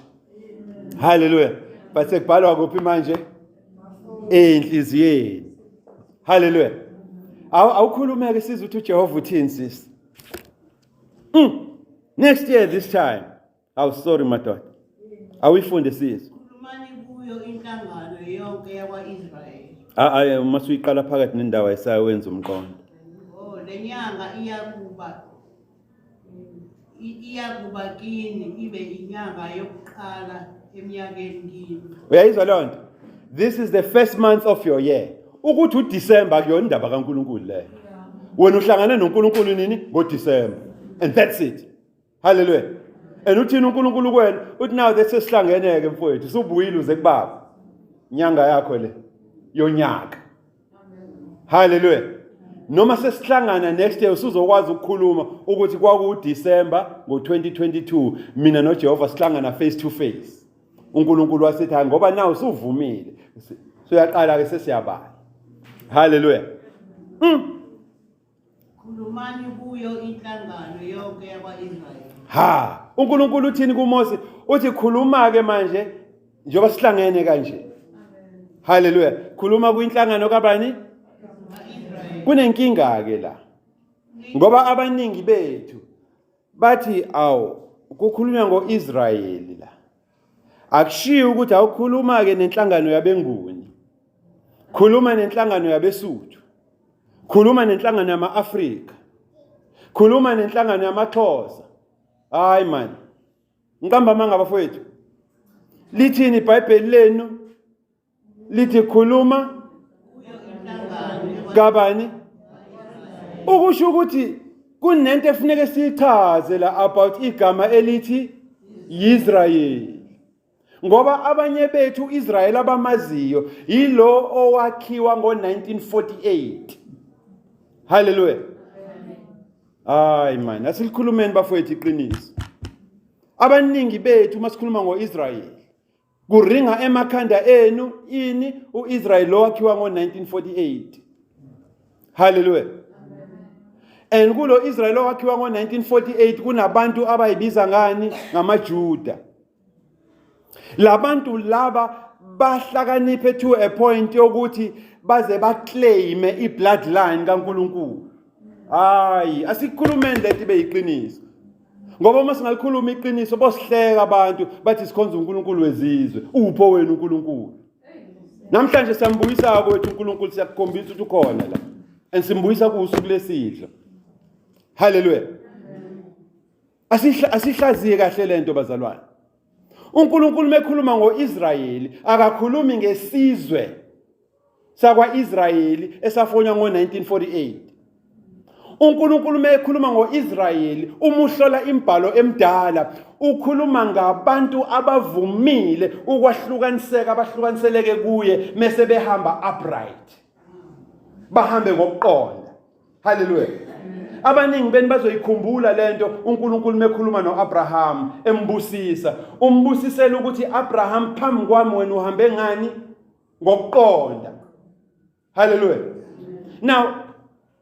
Hallelujah. Base kubhalwa kuphi manje? Enhliziyweni. Hallelujah. Awukhulumeke sizwe ukuthi uJehova uthini sis. Next year this time. Sorry madoda. Awuyifunde sizwe. Khulumani kuyo inhlangano yonke yakwa-Israyeli. Uma suyiqala phakathi nendawo esayenza umqondo. Lenyanga iyakuba kini ibe inyanga yokuqala eminyakeni kini. Uyayizwa lonto? This is the first month of your year. Ukuthi uDecember kuyona indaba kaNkulunkulu leyo. Wena uhlangana noNkulunkulu nini? NgoDecember. And that's it. Hallelujah. And uthina uNkulunkulu kwena uthi now that sesihlangeneke mfowethu subuyile uze kubaba. Inyanga yakho le yonyaka. Hallelujah. Noma sesihlangana next year usuzokwazi ukukhuluma ukuthi kwakuDecember ngo2022 mina noJehova sihlangana face to face. uNkulunkulu wasithi ngoba nawe usuvumile. Siyaqala ke sesiyabala. Hallelujah. Khulumani kuyo inhlangano yonke yakwa-Israyeli. uNkulunkulu uthini kuMose? Uthi khuluma ke manje njengoba sihlangene kanje. Hallelujah. Khuluma kuinhlangano kabani? Kunenkinga ke la. Ngoba abaningi bethu bathi kukhulunywa ngoIsrayeli la. Akushiyo ukuthi awukhuluma ke nenhlangano yabenguni. Khuluma nenhlangano yabeSuthu. Khuluma nenhlangano yama-Afrika. Khuluma nenhlangano yamaXhosa. Hayi man. Ngikamba manga bafowethu. Lithini iBhayibheli lenu? Lithi khuluma kabani? Ukusho ukuthi kunento efuneke sichaze la about igama elithi Israel. Ngoba abanye bethu Israel abamaziyo yilo owakhiwa ngo1948. Hallelujah. Hayi man, asilikhulumeni bafowethu iqiniso. Abaningi bethu masikhuluma ngoIsrael kuringa emakhanda enu ini uIsrael owakhiwa ngo1948. Hallelujah. And kulo Israel owakhiwa ngo1948 kunabantu abayibiza ngani ngamaJuda. Labantu laba bahlakaniphe to a point yokuthi baze baclaim ibloodline kaNkulunkulu. Hayi, asikhulumeni lethi beyiqiniso. Ngoba uma singalikhuluma iqiniso bosihleka abantu bathi sikhonza uNkulunkulu wezizwe. Upho wena uNkulunkulu? Namhlanje siyambuyisa kwethu uNkulunkulu siyakukhombisa ukuthi ukhona la. And simbuyisa kusuku lesidlo. Hallelujah. Asihlaziye kahle lento bazalwane. uNkulunkulu mekhuluma ngoIsrayeli akakhulumi ngesizwe sakwaIsrayeli esafonywa ngo1948. uNkulunkulu mekhuluma ngoIsrayeli umuhlola imbhalo emdala ukhuluma ngabantu abavumile ukwahlukaniseka abahlukaniseleke kuye mase behamba upright. Bahambe ngokuqonda. Hallelujah. Abaningi beni bazoyikhumbula lento uNkulunkulu mekhuluma noAbraham embusisa. Umbusisela ukuthi Abraham phambi kwami wena uhambe ngani? Ngokuqonda. Hallelujah. Now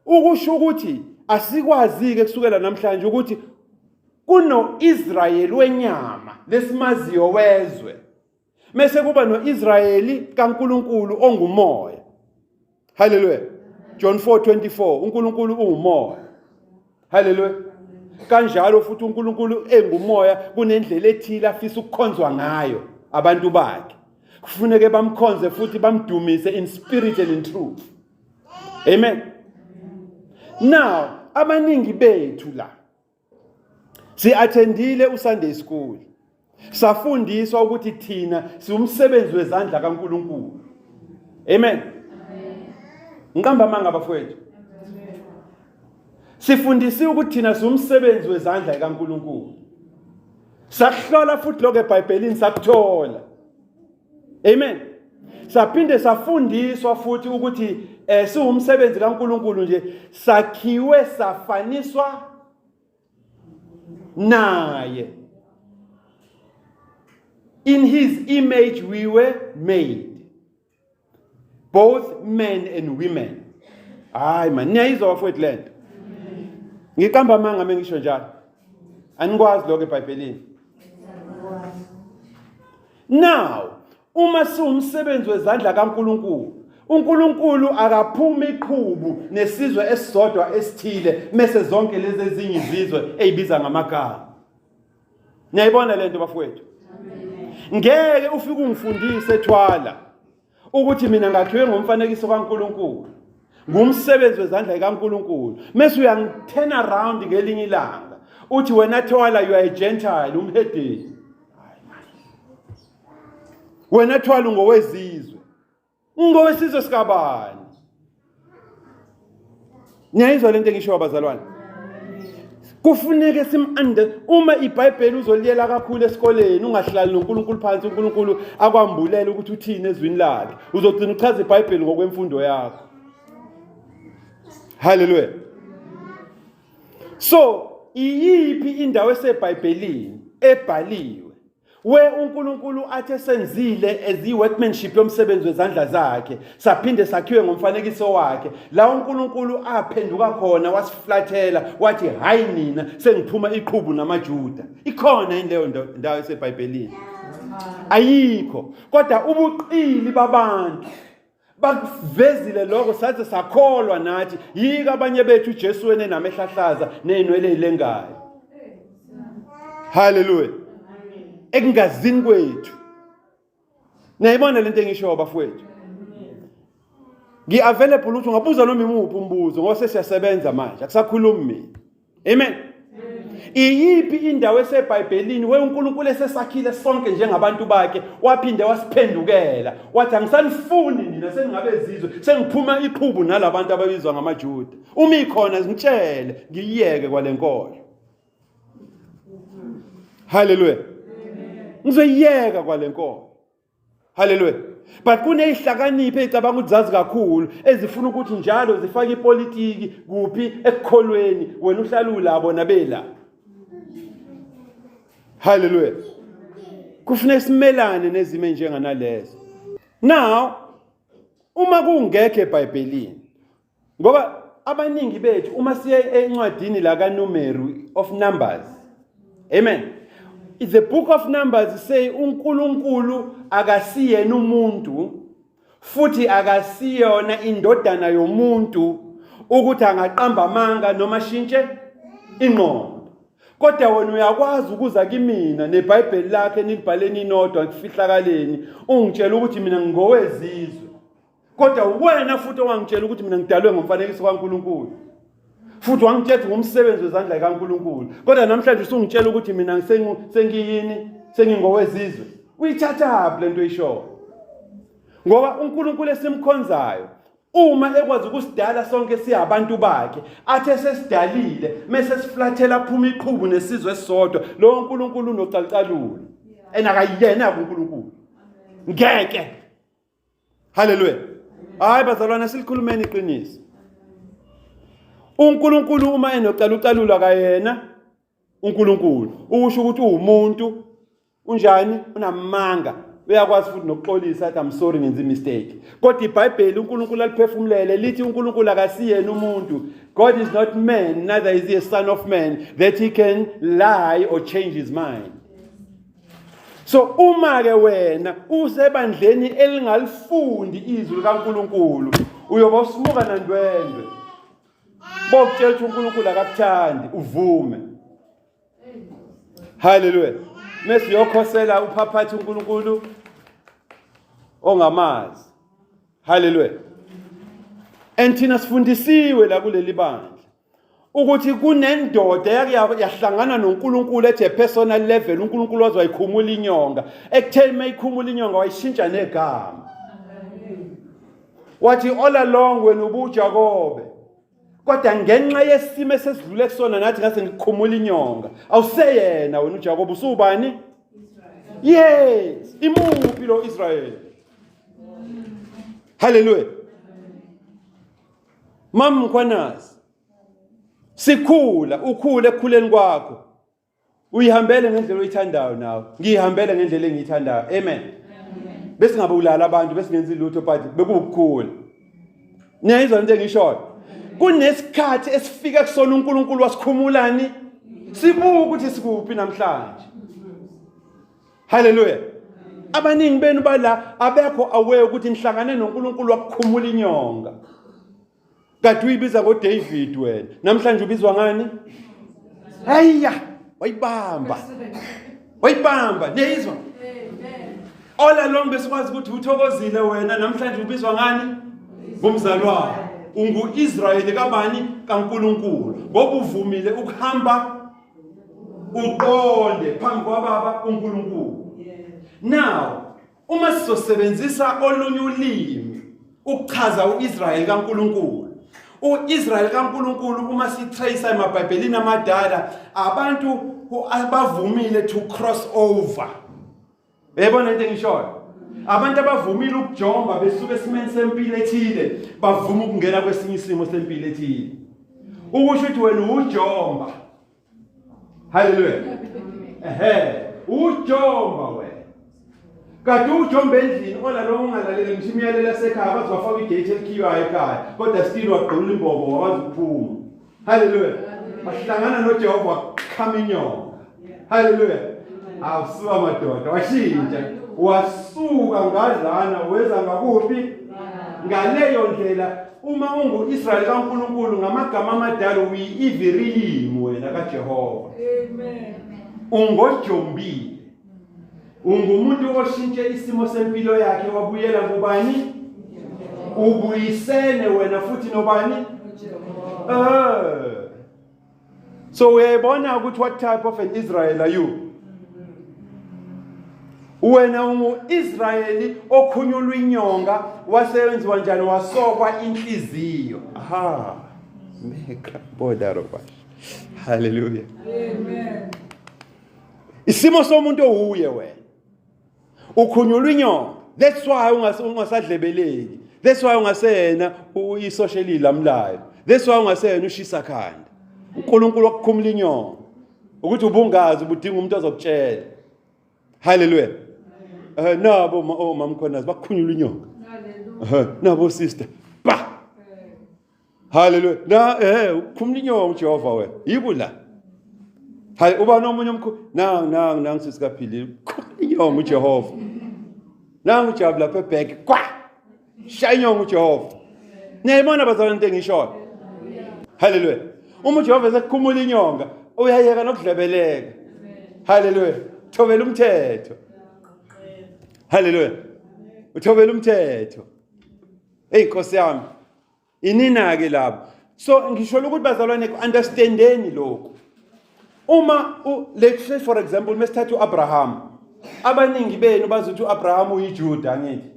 ukusho ukuthi asikwazi ke kusukela namhlanje ukuthi kunoIsrayeli wenyama lesimaziyo wezwe. Mase kuba noIsrayeli kaNkulunkulu ongumoya. Hallelujah. John 4:24 uNkulunkulu ungumoya. Hallelujah. Kanjalo futhi uNkulunkulu engumoya kunendlela ethile afisa ukukhonzwa ngayo abantu bakhe. Kufuneke bamkhonze futhi bamdumise in spirit and in truth. Amen. Now, abaningi bethu la si-attendile uSunday school. Safundiswa ukuthi thina siumsebenzi wezandla kaNkulunkulu. Amen. Ngikamba manga bafowethu. Sifundisiwe ukuthi thina siumsebenzi wezandla kaNkulunkulu. Sakuhlola futhi lokho eBhayibhelini sakuthola. Amen. Saphinde safundiswa futhi ukuthi siumsebenzi kaNkulunkulu nje sakhiwe safaniswa naye. In his image we were made, both men and women. Hayi man, niyayizwa bafowethu lento. Ngikamba manga mengisho njalo. Anikwazi lokho eBhayibhelini. Now, uma siumsebenzi wezandla kaNkulunkulu, uNkulunkulu akaphumi iqhubu nesizwe esisodwa esithile mase zonke lezi ezinye izizwe ezibiza ngamagama. Niyayibona lento bafowethu? Ngeke ufike ungifundise Twala ukuthi mina ngakhiwe ngomfanekiso kaNkulunkulu. Ngumsebenzi wezandla zikaNkulunkulu. Mase uyangi-turn around ngelinye ilanga. Uthi wena Twala you are a Gentile, umhedeni. Wena Twala ngowezizwe. Ngowesizwe sikabani. Niyayizwa lento engisho abazalwane? Kufuneke simande uma iBhayibheli uzoliyela kakhulu esikoleni ungahlali noNkulunkulu phansi uNkulunkulu akwambulela ukuthi uthini ezwini lakhe. Uzogcina uchaza iBhayibheli ngokwemfundo yakho. Hallelujah. So, iyiphi indawo eseBhayibhelini ebhaliwe we uNkulunkulu athe senzile eziworkmanship yomsebenzi wezandla zakhe saphinde sakhiwe ngomfanekiso wakhe la uNkulunkulu aphenduka khona wasiflathela wathi hayi nina sengiphuma iqhubu namaJuda. Ikhona inleyo ndawo eseBhayibhelini? Ayikho. Kodwa ubuqili babantu bakuvezile lokho sathi sakholwa nathi yika abanye bethu uJesu wene namehlahlaza nenwele ilengayo. Hallelujah. Ekungazini kwethu. Niyayibona lento engisho bafowethu? Ngi-available ukuthi ungabuza noma imuphi umbuzo ngoba sesiyasebenza manje akusakhulumi mina. Amen. Iyiphi indawo eseBhayibhelini we uNkulunkulu esesakhile sonke njengabantu bakhe waphinde wasiphendukela wathi angisanifuni nina seningabezizwe sengiphuma iqhubu nalabantu ababizwa ngamaJuda. Uma ikhona ngitshele ngiyeke kwalenkolo. Hallelujah. Ngizoyiyeka kwalenkolo. Hallelujah. But kunezihlakaniphi ezicabanga ukuzazi kakhulu ezifuna ukuthi njalo zifake ipolitiki kuphi ekukholweni wena uhlala ulabo nabela. Hallelujah. Kufanele simelane nezimo njenganalezo. Now, uma kungekho eBhayibhelini ngoba abaningi bethu uma siye encwadini la kaNumeri of Numbers. Amen. The book of Numbers say uNkulunkulu akasiyena umuntu futhi akasiyona indodana yomuntu ukuthi angaqamba amanga noma shintshe ingqondo. Kodwa wena uyakwazi ukuza kimina neBhayibheli lakhe nilibhaleni inodwa kufihlakaleni ungitshela ukuthi mina ngingowezizwe. Kodwa wena futhi owangitshela ukuthi mina ngidalwe ngomfanekiso kaNkulunkulu. Futhi wangitshela ngomsebenzi wezandla kaNkulunkulu. Kodwa namhlanje usungitshela ukuthi mina sengiyini sengingowezizwe. Uyithatha lento isho. Ngoba uNkulunkulu esimkhonzayo uma ekwazi ukusidala sonke siyabantu bakhe athe sesidalile mase siflathela phuma iqhubu nesizwe esisodwa lo uNkulunkulu unocalucalulo enakayena uNkulunkulu ngeke. Hallelujah. Hayi bazalwana silikhulumeni iqiniso. uNkulunkulu uma enocalucalulo akayena uNkulunkulu usho ukuthi umuntu unjani unamanga uyakwazi futhi nokuxolisa athi I'm sorry ngenza mistake. Kodwa iBhayibheli uNkulunkulu aliphefumulele lithi uNkulunkulu akasiyena umuntu. God is not man, neither is he a son of man that he can lie or change his mind. So uma ke wena usebandleni elingalifundi izwi likaNkulunkulu uyoba usimuka nandwendwe. Bokutshela ukuthi uNkulunkulu akakuthandi uvume. Hallelujah. Mase uyokhosela uphaphathi uNkulunkulu ongamazi. Hallelujah. Enthina sifundisiwe la kuleli bandla ukuthi kunendoda yahlangana noNkulunkulu ethe personal level uNkulunkulu waziwayikhumula inyonga. Ekutheni mayikhumula inyonga wayishintsha negama. Wathi all along wena ubuJakobe. Kodwa ngenxa yesimo esesidlule kusona nathi ngase ngikhumula inyonga. Awuseyena wena uJakobe usubani? Yes, imuphi lo Israel. Hallelujah. Mamkhwanazi. Sikhula, ukhule ekukhuleni kwakho. Uyihambele ngendlela oyithandayo nawe. Ngiyihambele ngendlela engiyithandayo. Amen. Bese ngabe ulala abantu bese ngenza ilutho but bekubukhulu. Niyayizwa into engishoyo? Kunesikhathi esifika kusona uNkulunkulu wasikhumulani sibuka ukuthi sikuphi namhlanje. Hallelujah. Abaningi benu bala abekho aware ukuthi nihlangane noNkulunkulu wakukhumula inyonga. Kade uyibiza ngoDavid wena. Namhlanje ubizwa ngani? Hayya, wayibamba. Wayibamba, niyizwa? All along besikwazi ukuthi uthokozile wena, namhlanje ubizwa ngani? Ngumzalwane. Ungu-Israyeli kabani? KaNkulunkulu. Ngoba uvumile ukuhamba uqonde phambi kwababa uNkulunkulu. Now, uma sizosebenzisa olunye ulimi ukuchaza uIsrael kaNkulunkulu. uIsrael kaNkulunkulu uma sitrace emabhayibhelini amadala, abantu abavumile to cross over. Uyabona into engishoyo? Abantu abavumile ukujomba besuka esimeni sempilo ethile, bavuma ukungena kwesinye isimo sempilo ethile. Ukusho ukuthi wena ujomba. Hallelujah. Ujomba wena. Kade ujomba endlini ola lo ungalaleli ngisho imiyalelo yasekhaya bazofaka igate elikhiwayo ekhaya, kodwa still waqhula imbobo wabazi ukuphuma. Hallelujah. Bahlangana noJehova wakhama inyonga. Hallelujah. Awusuka madoda washintsha, wasuka ngadlana weza ngakuphi? Ngaleyo ndlela uma ungu-Israyeli kaNkulunkulu ngamagama amadala uyi-ivilimi wena kaJehova. Amen. Ungojombile. Ungumuntu oshintshe isimo sempilo yakhe wabuyela kubani? Ubuyisene wena futhi nobani? So uyayibona ukuthi what type of an Israel are you? Wena ungu-Israyeli okhunyulwa inyonga, wasewenziwa njani? Wasokwa inhliziyo. Hallelujah. Amen. Isimo somuntu owuye wena. Ukhunyulwa inyonga. That's why ungasadlebeleki. That's why ungasena uyisocially lamlayo. That's why ungasena ushisa khanda. uNkulunkulu wakukhumula inyonga ukuthi ubungazi ubudinga umuntu azokutshela. Hallelujah. Nabo mama khonazi bakukhunyula inyonga. Hallelujah. Nabo sister. Ba. Hallelujah. Ukhumula inyonga uJehova wena. Yibula. Hayi uba nomunye umkhulu nang sisikaphilile. Ukhumula inyonga uJehova. Nangu ujabula lapha ebhek. Kwa. Shaya inyonga uJehova. Niyayibona bazalwane into engishoyo. Hallelujah. Uma uJehova esekukhumula inyonga, uyayeka nokudlebeleka. Hallelujah. Thobela umthetho. Hallelujah. Uthobela umthetho. Hey Nkosi yami. Inina ke lapho. So ngisho ukuthi bazalwane understandeni lokho. Uma let's say for example mesithatha uAbraham. Abaningi benu bazi ukuthi uAbraham uyiJuda ngithi.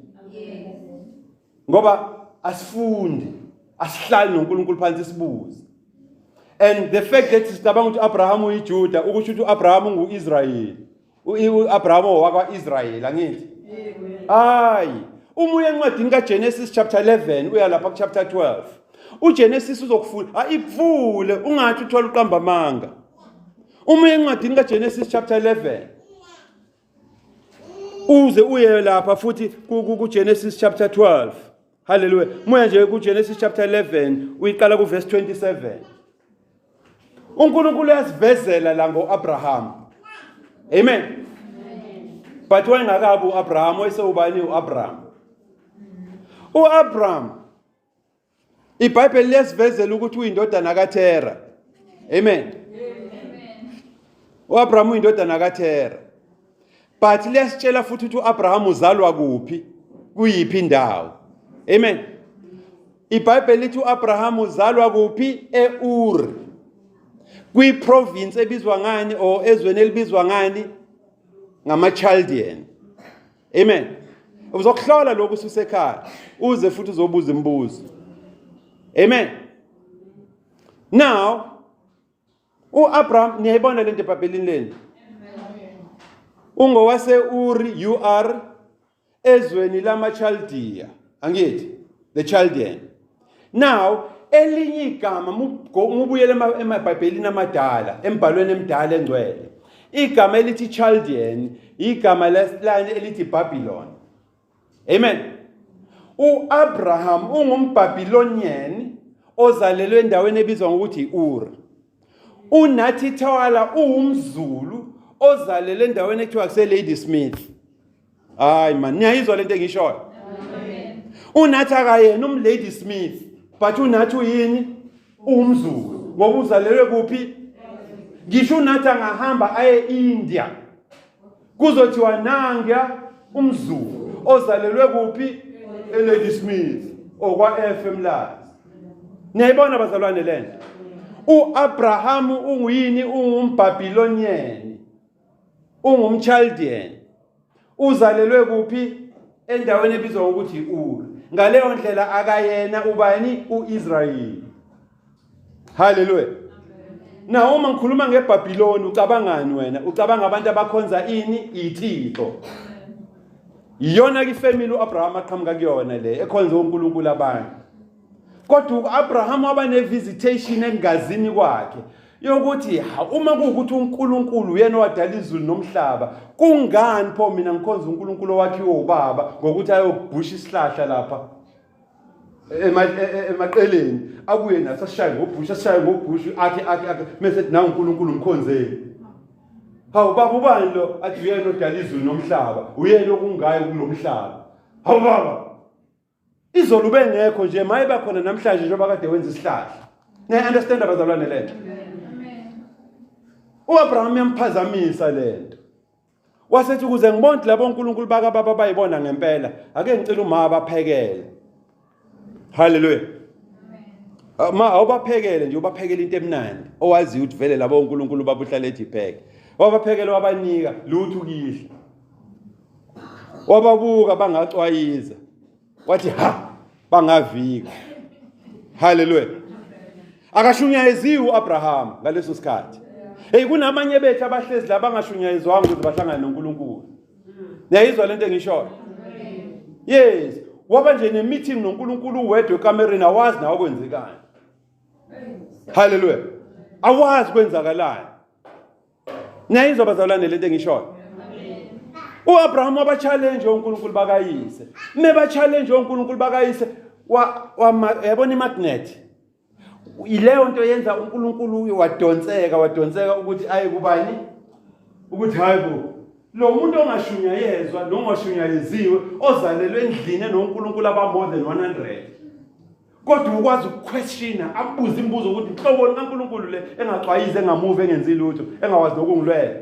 Ngoba asifundi, asihlali noNkulunkulu phansi sibuze. And the fact that sicabanga ukuthi uAbraham uyiJuda ukusho ukuthi uAbraham ungu-Israyeli. uAbraham wakwa-Israyeli angithi. Hayi, uma uya encwadini kaGenesis chapter 11 uya lapha kuchapter 12. UGenesis uzokufunda, ivule ungathi uthola uqamba amanga. Uma uya encwadini kaGenesis chapter 11 uze uye lapha futhi kuGenesis chapter 12. Hallelujah. Moya nje kuGenesis chapter 11 uyiqala kuverse 27. uNkulunkulu uyasivezela la ngoAbraham. Amen. But wayengakabi uAbraham wayesewubani uAbraham. uAbraham iBhayibheli liyasivezela ukuthi uyindodana kaThera. Amen. uAbraham uyindodana kaThera. But liyasitshela futhi ukuthi uAbraham uzalwa kuphi? Kuyiphi indawo? Amen. iBhayibheli lithi uAbraham uzalwa kuphi? eUr. Kwi-province ebizwa ngani or ezweni elibizwa ngani? Ngama-Chaldean. Amen. Uzokuhlola lokhu ususekhaya uze futhi uzobuza imibuzo. Amen. Now uAbraham niyayibona lento eBhayibhelini leni. Ungowase Uri UR ezweni lama-Chaldea. Angithi? The Chaldean. Now elinye igama ngubuyela emabhayibhelini amadala embhalweni emdala engcwele. Igama elithi Chaldean igama lesilane elithi Babylon. Amen. uAbraham ungumbabylonian ozalelwe endaweni ebizwa ngokuthi Ur. uNathi Twala uwumZulu ozalelwe endaweni ekuthiwa kuse Ladysmith. Hayi man, niyayizwa lento engishoyo? uNathi akayena umlady Smith, but uNathi uyini? Umzulu. Ngoba uzalelwe kuphi? Ngisho uNathi angahamba aye India, kuzothiwa nanga umzulu ozalelwe kuphi? eLady Smith okwa FM la. Niyayibona bazalwane lento? uAbraham unguyini? Ungumbabylonian, ungumchaldean, uzalelwe kuphi? Endaweni ebizwa ngokuthi Ur. Ngaleyo ndlela akayena ubani? uIsrayeli. Hallelujah. Na uma ngikhuluma ngeBhabhiloni ucabangani wena? Ucabanga abantu abakhonza ini? Ithixo. Iyona ke ifamily uAbraham aqhamuka kuyona le ekhonza uNkulunkulu abantu. Kodwa uAbraham waba nevisitation engazini kwakhe yokuthi uma kuwukuthi uNkulunkulu uyena owadala izulu nomhlaba, kungani pho mina ngikhonza uNkulunkulu owakhiwe ubaba ngokuthi ayobhusha isihlahla lapha emaqeleni, abuye nathi asishaye ngobhusha akhe mase na uNkulunkulu umkhonzeni. Hawu baba ubani lo? Athi uyena odala izulu nomhlaba, uyena okungayo kulomhlaba. Hawu baba, izolo bengekho nje mayiba khona namhlanje njengoba kade wenza isihlahla. Ne-understand abazalwane lento? uAbraham yamphazamisa lento. Wasethi ukuze ngibone labo uNkulunkulu bakababa bayibona ngempela, ake ngicela uma abaphekele. Hallelujah. Ma awubaphekele nje, ubaphekele into emnandi owazi ukuthi vele labo uNkulunkulu babuhlala ethi pheke. Wabaphekele wabanika lutho ukidla. Wababuka bangacwayiza. Wathi ha bangavika. Hallelujah. Akashunyayeziwe uAbraham ngaleso sikhathi. Kunamanye bethu abahlezi la bangashunyayezwanga ukuthi bahlangane noNkulunkulu. Niyayizwa lento engishoyo? Yes. Waba nje ne-meeting noNkulunkulu wedwa ekamereni, awazi nawe kwenzekani. Hallelujah. Awazi kwenzakalani. Niyayizwa bazalwane lento engishoyo? uAbraham waba-challenge uNkulunkulu bakayise. Meba-challenge uNkulunkulu bakayise, yabona imagnet. Ileyo nto yenza uNkulunkulu wadonseka ukuthi aye kubani? Ukuthi hayibo, lo muntu ongashunyayezwa nongashunyayezwe ozalelwe endlini noNkulunkulu aba more than 100. Kodwa ukwazi ukuquestiona, abuze imibuzo ukuthi mhloboni kaNkulunkulu le engaxwayize engamove engenzi lutho, engawazi nokungilwela.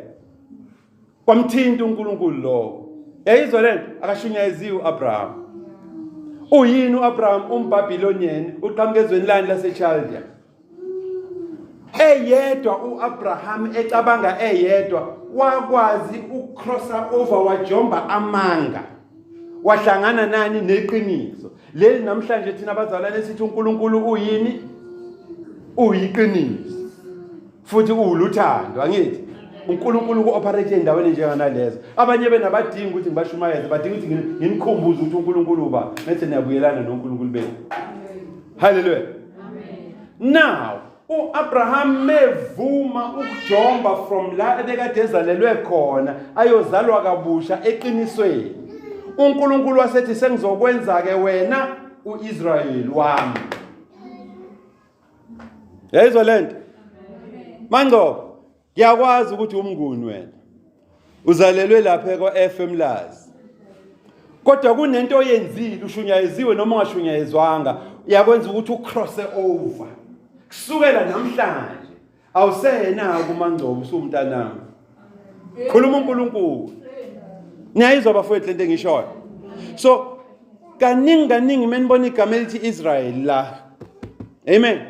Kwamthinta uNkulunkulu lo. Yayizwa lento? Akashunyayeziwe uAbraham. Uyini uAbraham? UmBhabhilonian, uqhamuka ezweni lani laseChaldea. Eyedwa uAbraham ecabanga eyedwa wakwazi ucrossa over, wajomba amanga, wahlangana nani? Neqiniso. Leli namhlanje thina abazalwane sithi uNkulunkulu uyini? Uyiqiniso. Futhi uluthando, angithi? uNkulunkulu ku-operate endaweni njenganalezo. Abanye benabadinga ukuthi ngibashumayeze, badinga ukuthi nginikhumbuze ukuthi uNkulunkulu uba mase niyabuyelana noNkulunkulu benu. Hallelujah. Now uAbraham mevuma ukujomba from la ebekade ezalelwe khona ayozalwa kabusha eqinisweni. uNkulunkulu wasethi sengizokwenza ke wena uIsrayeli wami. Yayizwa lento? Mangco, ngiyakwazi ukuthi umnguni wena uzalelwe lapha kwa-FM Lazi, kodwa kunento oyenzile, ushunyayeziwe noma ungashunyaezwanga, uyakwenza ukuthi ucross over. Kusukela namhlanje awusena kuMangcobo, usumntanami. Khuluma uNkulunkulu. Niyayizwa bafowethu lento engishoyo? So kaningi menibona igama elithi Israel la. Amen.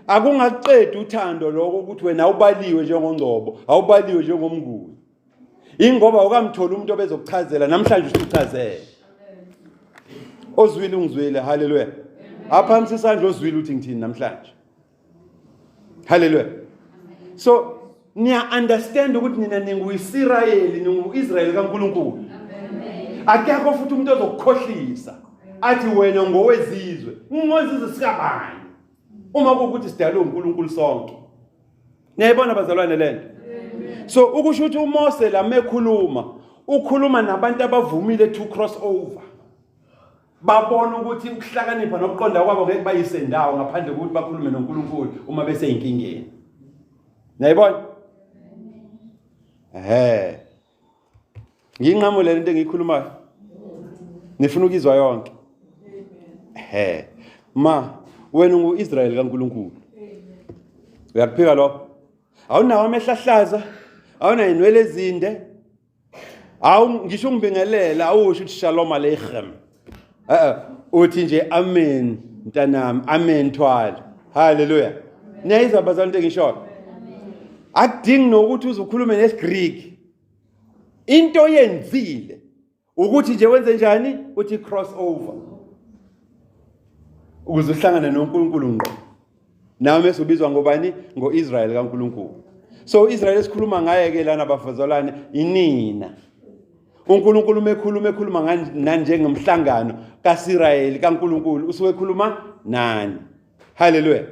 Akungaqedi uthando lokho ukuthi wena awubaliwe njengoNgcobo, awubaliwe njengomnguni. Ingoba ukamthola umuntu obezokuchazela namhlanje usuchazela. Ozwile ungizwile, hallelujah. Aphamisa isandla ozwile uthi ngithini namhlanje. Hallelujah. So niya understand ukuthi nina ninguIsirayeli, ninguIsrael kaNkulunkulu. Akekho futhi umuntu ozokukhohlisa athi wena ngowezizwe. Ngozizwe sikabani? Uma ukuthi sidalwe uNkulunkulu sonke. Niyayibona bazalwane lento? So ukusho ukuthi uMose la mekhuluma, ukhuluma nabantu abavumile to cross over. Babona ukuthi ukuhlakanipha nokuqonda kwabo ngeke bayisendawo ngaphandle kokuthi bakhulume noNkulunkulu uma bese inkingeni. Niyayibona? Nginqamo le nto engiyikhulumayo. Nifuna ukizwa yonke. Ma, wena ungu-Israyeli kaNkulunkulu. Uyakuphika lokho? Awunawo amehlo ahlaza, awunayo inwele ezinde. Ngisho ungibingelela awusho ukuthi shalom aleichem. Uthi nje amen mntanami, amen Twala. Hallelujah. Niyayizwa bazalwane into engishoyo? Akudingi nokuthi uzukhulume nesiGreek. Into yenzile ukuthi nje wenze njani? Uthi cross over. Ukuze uhlangane noNkulunkulu ngqo. Nawe mesubizwa ngobani? Ngo-Israyeli kaNkulunkulu. So Israyeli esikhuluma ngaye ke lana bafazalwane inina. uNkulunkulu ekhuluma njengemhlangano kaSirayeli kaNkulunkulu usuke ekhuluma nani? Hallelujah.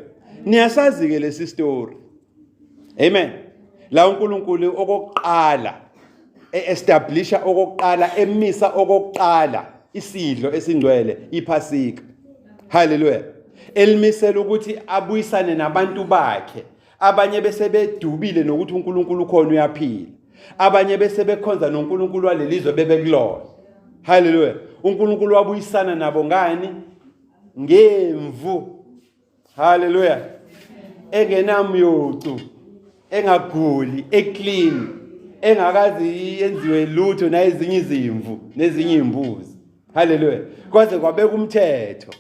Niyasazi ke lesi story. Amen. La uNkulunkulu okokuqala establisha okokuqala emisa okokuqala isidlo esingcwele iPhasika. Hallelujah. Elimisela ukuthi abuyisane nabantu bakhe. Abanye bese bedubile nokuthi uNkulunkulu khona uyaphila. Abanye bese bekhonza noNkulunkulu walelizwe bebekulona. Hallelujah. uNkulunkulu wabuyisana nabo ngani? Ngemvu. Hallelujah. Engenamyocu, engaguli, eclean, engakazi yenziwe lutho na ezinye izimvu nezinye imbuzi. Hallelujah. Kwaze kwabeka umthetho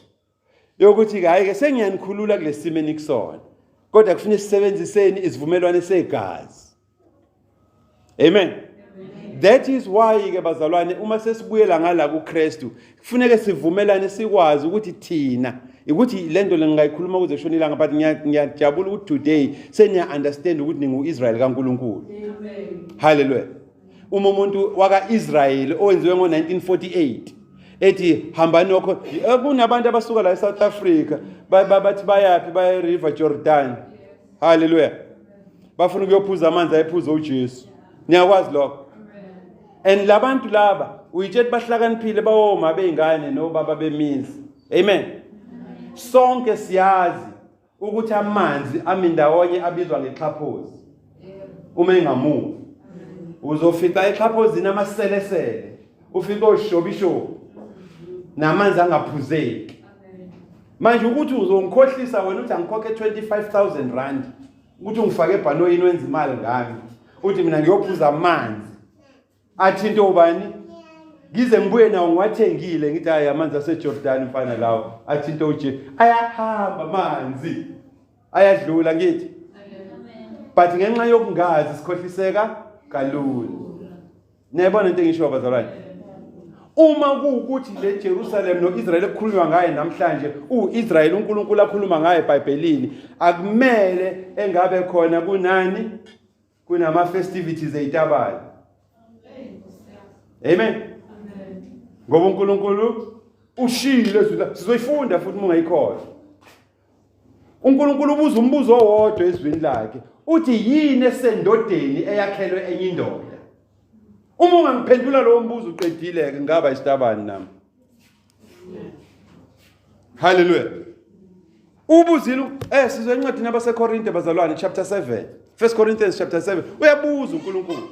yokuthi ke sengiyanikhulula kulesimo enikusona. Kodwa kufanele sisebenziseni isivumelwano seGazi. Amen. That is why ke bazalwane uma sesibuyela ngala kuKrestu kufanele sivumelane sikwazi ukuthi thina ukuthi lento lengayikhuluma kuze shonilanga but ngiyajabula ukuthi today seniya understand ukuthi ningu-Israyeli kaNkulunkulu. Amen. Hallelujah. Uma umuntu waka-Israyeli owenziwe ngo-1948 ethi hamba nokho kunabantu abasuka la eSouth Africa bathi bayaphi baya eRiver Jordan. Hallelujah. Bafuna ukuyophuza amanzi ayephuza uJesu. Niyakwazi lokho? And labantu laba uyitshela bahlakaniphile bawoma beingane nobaba bemizi. Amen. Sonke siyazi ukuthi amanzi amindawonye abizwa ngexhaphozi. Uma engamuvi uzofika exhaphozini amaselesele, ufika oshobisho namanzi angaphuzeki. Manje ukuthi uzongikhohlisa wena uthi angikhokhe 25,000 rand ukuthi ungifake ebhanoyini wenza imali ngami. Uthi mina ngiyophuza amanzi. Athi into ubani? Ngize ngibuye nawo ngiwathengile ngithi hayi amanzi aseJordan mfana lawo. Athi into uje ayahamba amanzi. Ayadlula ngithi. But ngenxa yokungazi sikhohliseka kalula. Niyabona into engisho bazalwane? Uma kuukuthi le Jerusalem noIsrael ekukhulunywa ngaye namhlanje uIsrael uNkulunkulu akhuluma ngaye eBhayibhelini akumele engabe khona kunani? Kunama festivities ezitabala. Amen. Ngoba uNkulunkulu ushilo sizoyifunda futhi mungayikhona. uNkulunkulu ubuza umbuzo owodwa ezwini lakhe. Uthi yini esendodeni eyakhelwe enye indoda? Uma ungangiphendula lo mbuzo uqedile ke ngaba isitabani nami. Hallelujah. Ubuzilo sizwe encwadini yabaseKorinte bazalwane chapter 7. 1 Corinthians chapter 7. Uyabuza uNkulunkulu.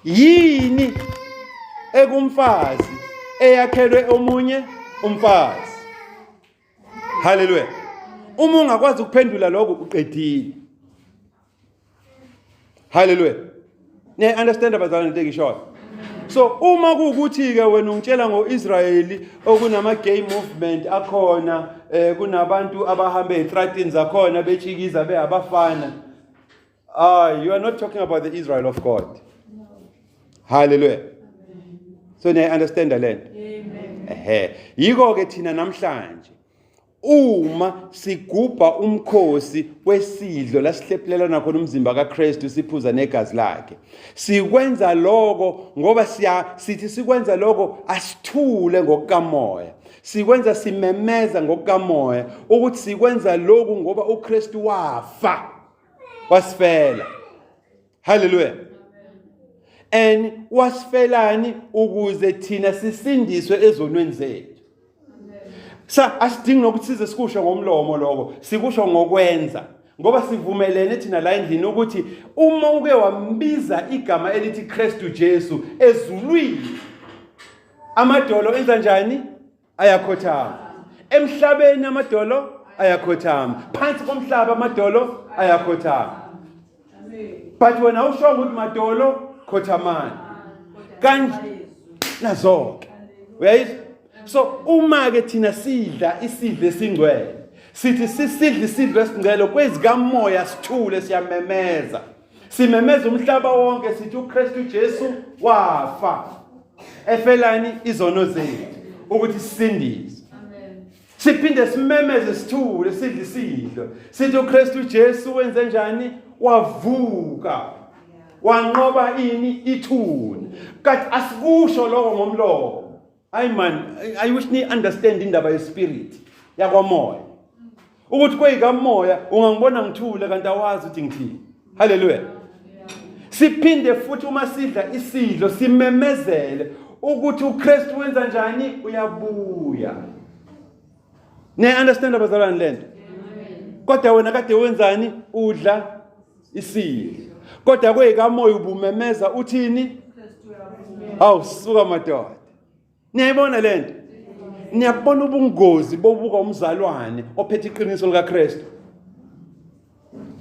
Yini ekumfazi eyakhelwe omunye umfazi? Hallelujah. Uma ungakwazi ukuphendula lokho uqedile. Hallelujah. Ne understand abazalwane into engishoyo? So uma kuukuthi ke wena ungitshela ngoIsraeli okunama gay movement akhona kunabantu abahamba ezitratini zakhona bechikiza beabafana. You are not talking about the Israel of God. No. Hallelujah. So they understand the land. Amen. Yiko ke thina namhlanje uma sigubha umkhosi wesidlo lasihlephulelana khona umzimba kaKrestu siphuza neGazi lakhe. Sikwenza lokho ngoba sithi sikwenza lokho asithule ngokukamoya. Sikwenza simemeza ngokukamoya ukuthi sikwenza lokho ngoba uKrestu wafa. Wasifela. Hallelujah. And wasifelani ukuze thina sisindiswe ezonweni zethu. Asidingi nokuthi size sikusho ngomlomo lokho, sikusho ngokwenza. ngoba sivumelene thina la endlini ukuthi uma uke wambiza igama elithi Krestu Jesu ezulwini, amadolo enza njani? Ayakhothama. Emhlabeni amadolo ayakhothama. Phansi komhlaba amadolo ayakhothama. But wena usho ukuthi madolo khothamani. Kanti nazonke. Uyayizwa? So uma ke thina sidla isidlo esingcwele, sithi sisidla isidlo esingcwele kwezikamoya sithule siyamemeza. Simemeza umhlaba wonke sithi uKrestu Jesu wafa. Efelani izono zethu ukuthi sisindiswe. Amen. Siphinde simemeze sithule sidla isidlo. Sithi uKrestu Jesu wenze njani? Wavuka. Wanqoba ini? Ithuna. Kanti asikusho lokho ngomlomo. Ay man, I wish ni understand indaba yespirit yakwamoya. Ukuthi kweyikamoya ungangibona ngithule kanti awazi ukuthi ngithini. Hallelujah. Siphinde futhi uma sidla isidlo simemezele ukuthi uKrestu wenza njani? Uyabuya. Ne understand abazalwane lento? Kodwa wena kade wenzani? Udla isidlo. Kodwa kweyikamoya ubumemeza uthini? Hawu suka madoda. Niyayibona lento? Niyabona ubungozi bobuka umzalwane ophethe iqiniso likaKrestu.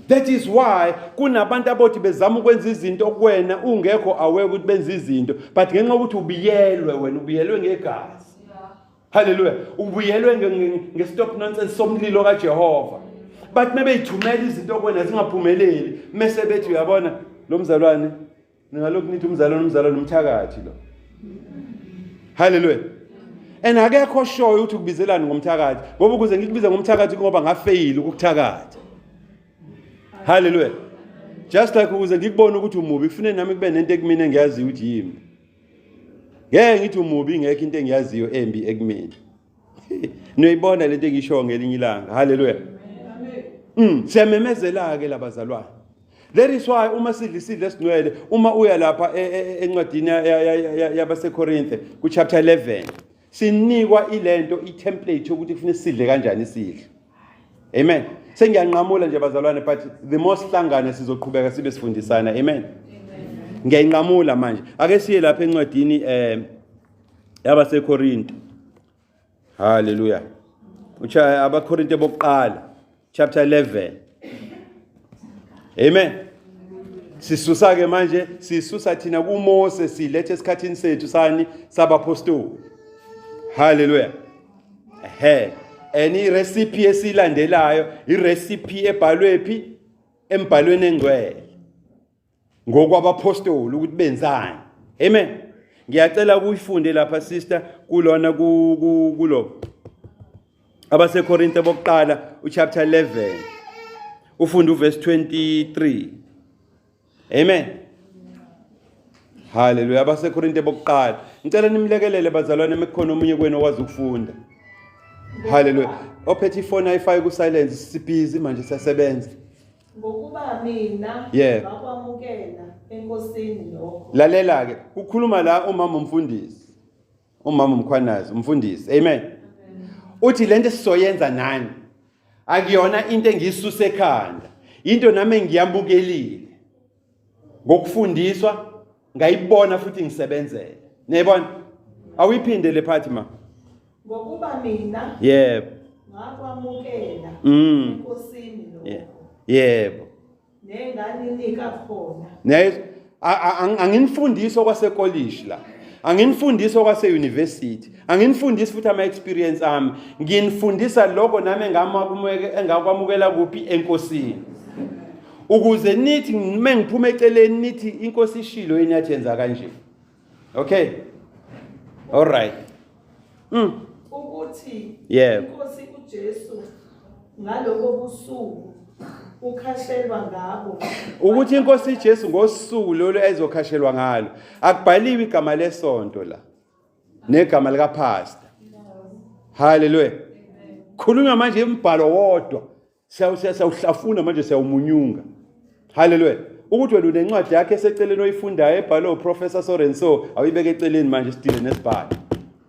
That is why kunabantu abothi bezama ukwenza izinto okuwena ungekho aware ukuthi benza izinto, but ngenxa ukuthi ubiyelwe wena, ubiyelwe ngeGazi. Hallelujah. Ubiyelwe ngestop nonsense somlilo kaJehova. But maybe ithumela izinto okuwena zingaphumeleli, mase bethi uyabona lo mzalwane ningalokhu nithi umzalwane umthakathi lo. Hallelujah. And akekho shoyo ukuthi ukubizelani ngomthakathi, ngoba ukuze ngikubize ngomthakathi ngoba ngafail ukuthakatha. Hallelujah. Just like ukuze ngikubone ukuthi umubi kufanele nami kube nento ekumina engiyaziyo ukuthi yimi. Ngeke ngithi umubi ngeke into engiyaziyo embi ekumina. Noyibona lento engisho ngelinye ilanga. Hallelujah. Siyamemezela ke labazalwane. That is why uma sidla isidlo esingcwele, uma uya lapha encwadini yabaseKorinthe ku chapter 11, sinikwa ilento itemplate ukuthi kufanele sidle kanjani isidlo. Amen. Sengiyanqamula nje bazalwane, but the most hlangana sizoqhubeka sibe sifundisana. Amen. Ngiyanqamula manje. Ake siye lapha encwadini yabaseKorinthe. Hallelujah. abaKorinthe bokuqala chapter 11. Amen. Sisusa ke manje, sisusa thina kuMose silethe esikhathini sethu sani sabapostoli. Hallelujah. Any recipe esilandelayo, irecipe ebhalwe phi? Embhalweni engcwele. Ngokwabapostoli ukuthi benzani. Amen. Ngiyacela ukuyifunde lapha sister kulona kulo. abaseKorinthe bokuqala uchapter 11. Ufunda uverse 23. Amen. Hallelujah. abaseKorinthe bokuqala. Ngicela nimlekelele bazalwane mekukhona omunye kwenu okwazi ukufunda. Hallelujah. Ophethe ifone ayifake ku silence, sibhizi manje siyasebenza. Ngokuba mina ngakwamukela enkosini lokho. Lalela ke, ukukhuluma la umama umfundisi. Umama umkhwanazi, umfundisi. Amen. Uthi lento sizoyenza nani? Akuyona into engiyisuse ekhanda. Into nami engiyamukelile. Ngokufundiswa ngayibona futhi ngisebenzele. Niyibona? Awiphinde le phathi ma. Ngokuba mina ngakwamukela enkosini lokho. Yebo. Nenganinika khona. Anginifundisa kwasekolishi la. Anginifundisa kwase-university. Anginifundisa futhi ama-experience ami. Nginifundisa lokho nami engakwamukela kuphi enkosini. Ukuze nithi mengiphuma eceleni nithi inkosi ishilo yini yathenza kanje. Okay? All right. Ukuthi inkosi uJesu ngaloko busuku ukhashelwa ngabo. Ukuthi inkosi uJesu ngosuku lolo ezokhashelwa ngalo. Akubhaliwe igama lesonto la. Negama lika pastor. Hallelujah. Khulunywa manje imbhalo wodwa. Siyawuhlafuna manje siyawumunyunga. Hallelujah. Ukuthi wena unencwadi yakhe eseceleni oyifundayo ebhalwe uProfessor Sorenso, awuyibeke eceleni manje sidile nesibhalo.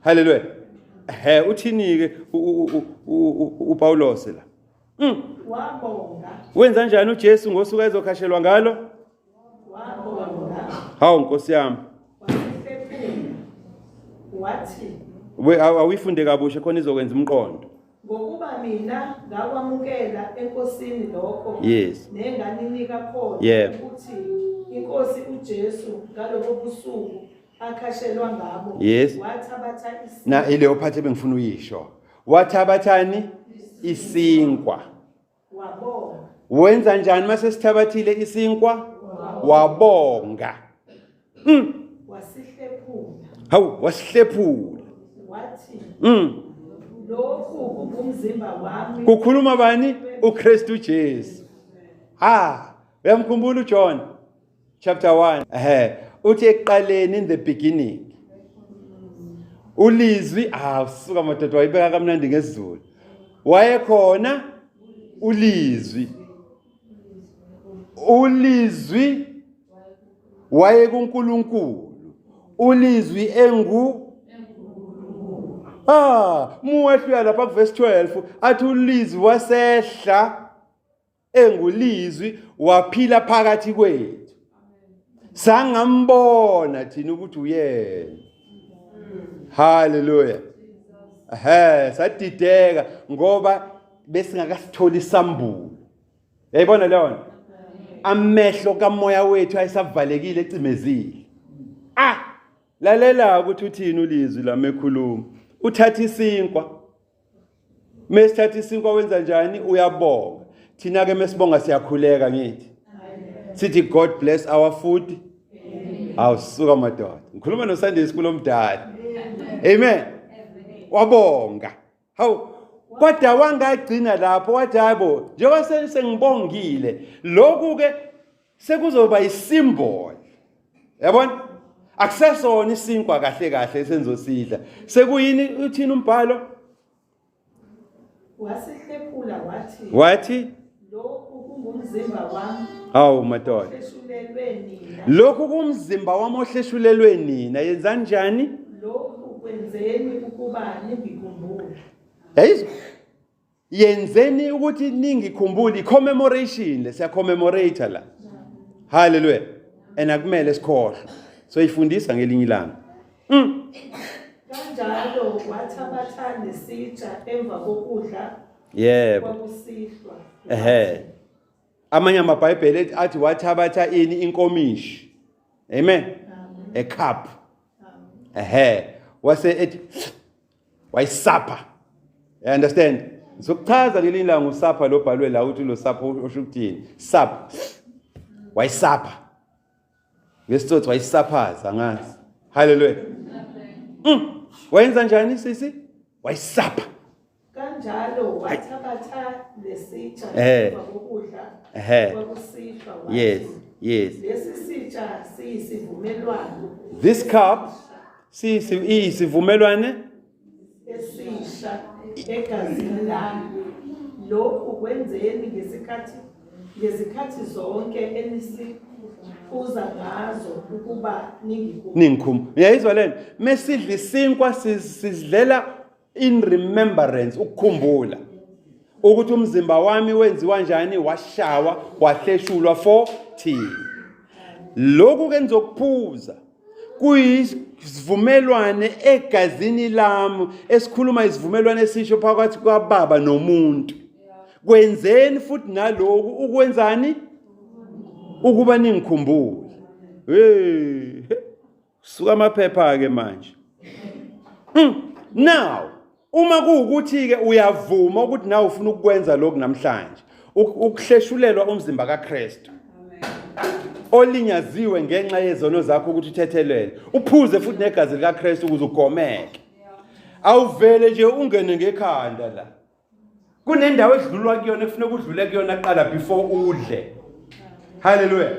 Hallelujah. Uthini ke uPaulos la? wabonga Wenza njani uJesu ngosuku ezokhashelwa ngalo? wabonga Hawu Nkosi yami. wasehlephula wathi Awifunde kabushe khona izokwenza umqondo. ngokuba mina ngakwamukela enkosini lokho Yes. nenganinika khona Yeah. ukuthi inkosi uJesu ngaloko busuku akhashelwa ngabo Yes. wathabatha Na ileyo phathi ebengifuna uyisho. Wathabathani isinkwa. wabonga Wenza njani mase sithabathile isinkwa? Wabonga. wasihlephula Hawu wasihlephula. wathi lokhu kungumzimba wami Kukhuluma bani? uKrestu Jesu. Uyamkhumbula uJohn chapter 1. Uthi ekuqaleni in the beginning. Ulizwi usuka madoda wayibeka kamnandi ngesizulu. Wayekhona ulizwi. Ulizwi waye kuNkulunkulu. Ulizwi muwehluya lapha kuverse 12 athi ulizwi wasehla engulizwi waphila phakathi kwethu. Sangambona thina ukuthi uyena. Hallelujah. Sadideka ngoba besingakasitholi isambulo. Yayibona leyo? Amehlo kamoya wethu ayisavalekile ecimezile. Lalela ukuthi uthini ulizwi lami ekhuluma. Uthatha isinkwa. Mesithatha isinkwa wenza njani? Uyabonga. Thina ke mesibonga siyakhuleka ngithi. Sithi God bless our food. Awusuka madoda. Ngikhuluma noSunday school omdala. Amen. Wabonga. Hawu kodwa wangagcina lapho wathi hayibo njengoba sengibongile lokhu ke sekuzoba isymbol. Yabona? Akusesona isinkwa kahle kahle senzosidla. Sekuyini uthini umbhalo? wasihlephula Wathi lokhu kungumzimba wami hawu madoda. ohleshulelwe nina Lokhu kumzimba wami ohleshulelwe nina. Yenza njani? lokhu kwenzeni ukuba ningikhumbule Yayizwa? Yenzeni ukuthi ningikhumbule commemoration le siya commemorate la. Hallelujah. Akumele sikhohle. So ifundisa ngelinye ilanga. kanjalo wathabatha nesitsha emva kokudla Yebo. kwakusihlwa Amanye amabhayibheli athi wathabatha inkomishi. Amen. A cup. Wase ethi wayisapha. You understand? Sokuchaza ngelinye ilanga usapha lo bhalwe la uthi lo sapha osho ukuthini? Sapha. Wayisapha. Ngesitsotsi wayisaphaza angazi. Hallelujah. Wayenza njani sisi? Wayisapha. kanjalo wathabatha lesitsha emva kokudla kwakusihlwa wathi Yes. lesi sitsha siyisivumelwano This cup isivumelwane esisha egazini lami lokhu kwenzeni ngezikhathi zonke enisiphuza ngazo ukuba ningikhumbule. Yayizwa lento mesidla isinkwa sizidlela in remembrance ukukhumbula ukuthi umzimba wami wenziwa kanjani washawa wahleshulwa for thina. Lokhu ke ngizokuphuza kuyisivumelwane egazini lami esikhuluma isivumelwane esisho phakathi kwaBaba nomuntu. Kwenzeni futhi naloku ukwenzani ukuba ningikhumbule. Suka amaphepha ke manje. Now uma kuukuthi ke uyavuma ukuthi nawe ufuna ukwenza lokho namhlanje ukuhleshulelwa umzimba kaKrestu olinyaziwe ngenxa yezono zakho ukuthi uthethelele uphuze futhi negazi likaKrestu ukuze ugomeke. Awuvele nje ungene ngekhanda la. Kunendawo edlulwa kuyona kufanele udlule kuyona qala before udle. Hallelujah.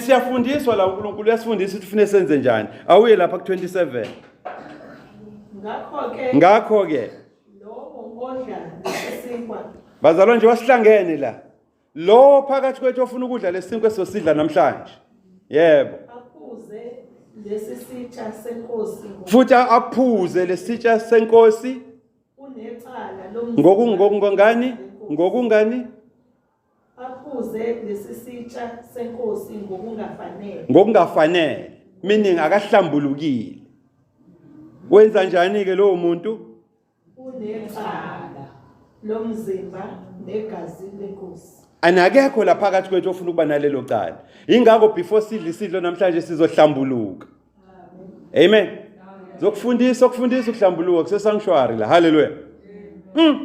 Siyafundiswa la uNkulunkulu uyasifundisa ukuthi ufune senze njani. Awuye lapha ku27. Ngakho ke lowo odla lesinkwa bazalwa nje wasihlangene la. Lo phakathi kwethu ofuna ukudla lesinkwa esizosidla namhlanje. Yebo. aphuze lesi sitsha senkosi Futhi aphuze lesitsha senkosi unecala ngokungani aphuze lesisitsha senkosi ngokungafanele, meaning akahlambulukile. Wenza njani ke lowo muntu? unecala lomzimba neGazi lenkosi. Anakekho la phakathi kwethu ofuna ukuba nalelo cala. Ingakho before sidle isidlo namhlanje sizohlambuluka. Amen. Zokufundisa ukuhlambuluka kusesanctuary la. Hallelujah.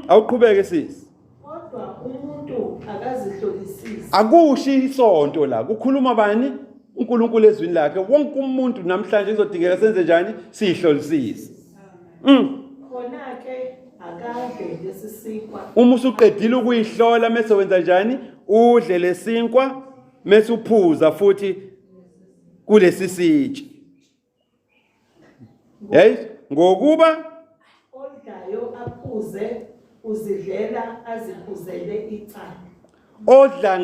Awuqhubeke sisi. Kodwa umuntu akazihlolisisi. Akushi isonto la. Kukhuluma bani? uNkulunkulu ezwini lakhe. Wonke umuntu namhlanje uzodingeka senze njani? Sihlolisise. Khona ke akadle lesisinkwa. Uma usuqedile ukuyihlola mase wenza njani? Udle lesinkwa mase uphuza futhi kulesi sitshe. Yes, ngokuba odlayo aphuze uzidlela aziphuzele icala. Odla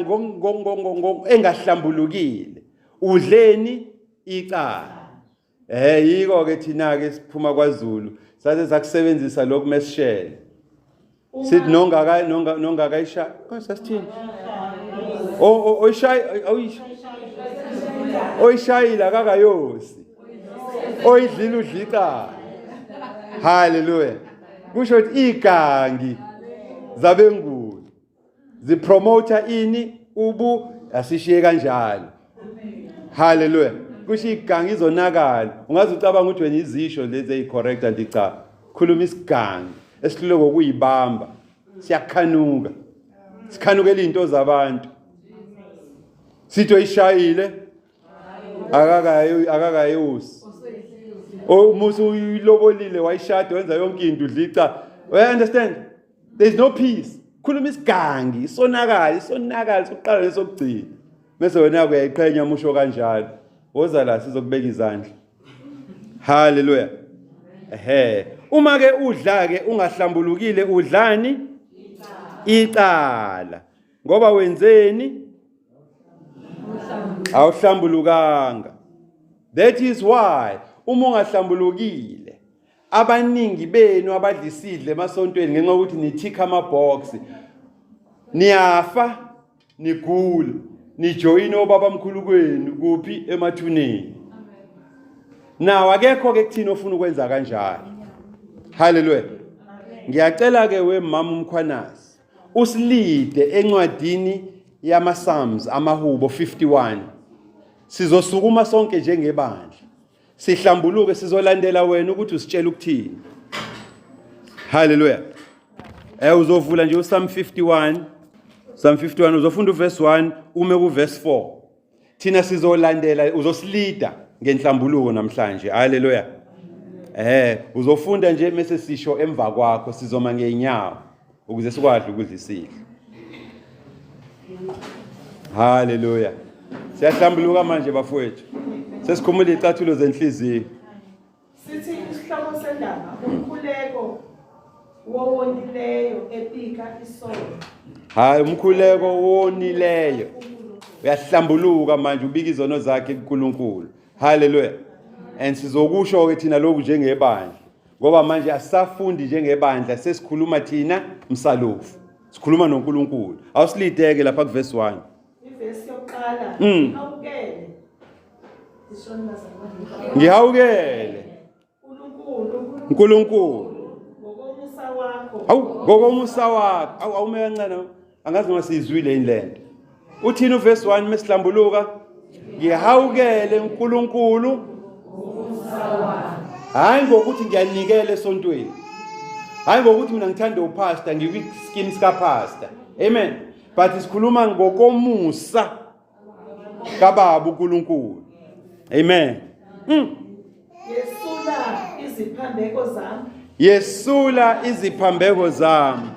engahlambulukile udleni icala. Yiko ke thina ke siphuma kwaZulu saze sakusebenzisa lokho mesishele. Sithi nongakayisha sasithini? Oyishayila kakayosi. Oyidlila udla icala. Hallelujah. Kusho ukuthi igangi zabengulu zipromota ini ubu asishiye kanjalo. Hallelujah. Kusho igangi izonakala. Ungaze ucabanga ukuthi wena izisho lezi ezicorrect anti cha. Khuluma isigangi esihlule ngokuyibamba. Siyakhanuka. Sikhanukela izinto zabantu. Sitho ishayile akakayosi. Musu uyilobolile wayishada wenza yonke into udlica. You understand? There is no peace. Khuluma isigangi, isonakala sokuqala nesokugcina. Bese wena kuyayiqhenya umusho kanjalo. Woza la sizokubeka izandla. Hallelujah. Uma ke udla ke ungahlambulukile udlani? Icala. Ngoba wenzeni? Awuhlambulukanga. That is why uma ungahlambulukile abaningi benu abadlisidle emasontweni ngenxa ukuthi nithika amabox niyafa nigula nijoin obaba mkhulu kwenu kuphi emathuneni. Nawo akekho ke kuthina ofuna ukwenza kanjalo. Hallelujah. Ngiyacela ke wemama umkhwanasi usilide encwadini yamaPsalms amahubo 51. Sizosukuma sonke njengebandla. Sihlambuluke sizolandela wena ukuthi usitshela ukuthini. Hallelujah. Uzovula nje uPsalm 51. Psalm 51 uzofunda uverse 1 ume kuverse 4. Thina sizolandela uzosilida ngenhlambuluko namhlanje. Hallelujah. Uzofunda nje mase sisho emva kwakho sizoma ngeenyawo ukuze sikwazi ukudla isidlo. Hallelujah. Siyahlambuluka manje bafowethu. Sesikhumula icathulo zenhliziyo. Sithi isihloko sendaba umkhuleko wonileyo epika isono. Umkhuleko wonileyo. Uyahlambuluka manje ubika izono zakhe kuNkulunkulu. Hallelujah. And sizokusho ke thina lokhu njengebandla. Ngoba manje asafundi njengebandla sesikhuluma thina msalofu. Sikhuluma noNkulunkulu. Awusilideke lapha kuverse 1. Ivesi yokuqala awukele. Ngihawukele uNkulunkulu ngokomusa wakho. Ngokomusa wakho. Awume kancane angazi noma sizwile inlento. Uthini uverse 1 mesihlambuluka? Ngihawukele uNkulunkulu ngokomusa wakho. Hayi ngokuthi ngiyanikela esontweni. Hayi ngokuthi mina ngithanda upastor ngikwi-scheme sika-pastor. Amen. But sikhuluma ngokomusa kaBaba uNkulunkulu. Amen. Yesula iziphambeko zami.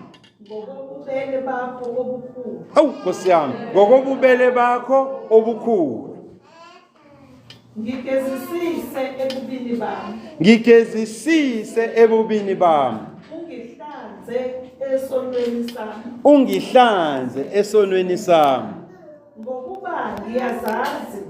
Ngokobubele bakho obukhulu. Nkosi yami, ngokobubele bakho obukhulu. Ngigezisise ebubini bami. Ungihlanze esonweni sami. Ngokuba ngiyazazi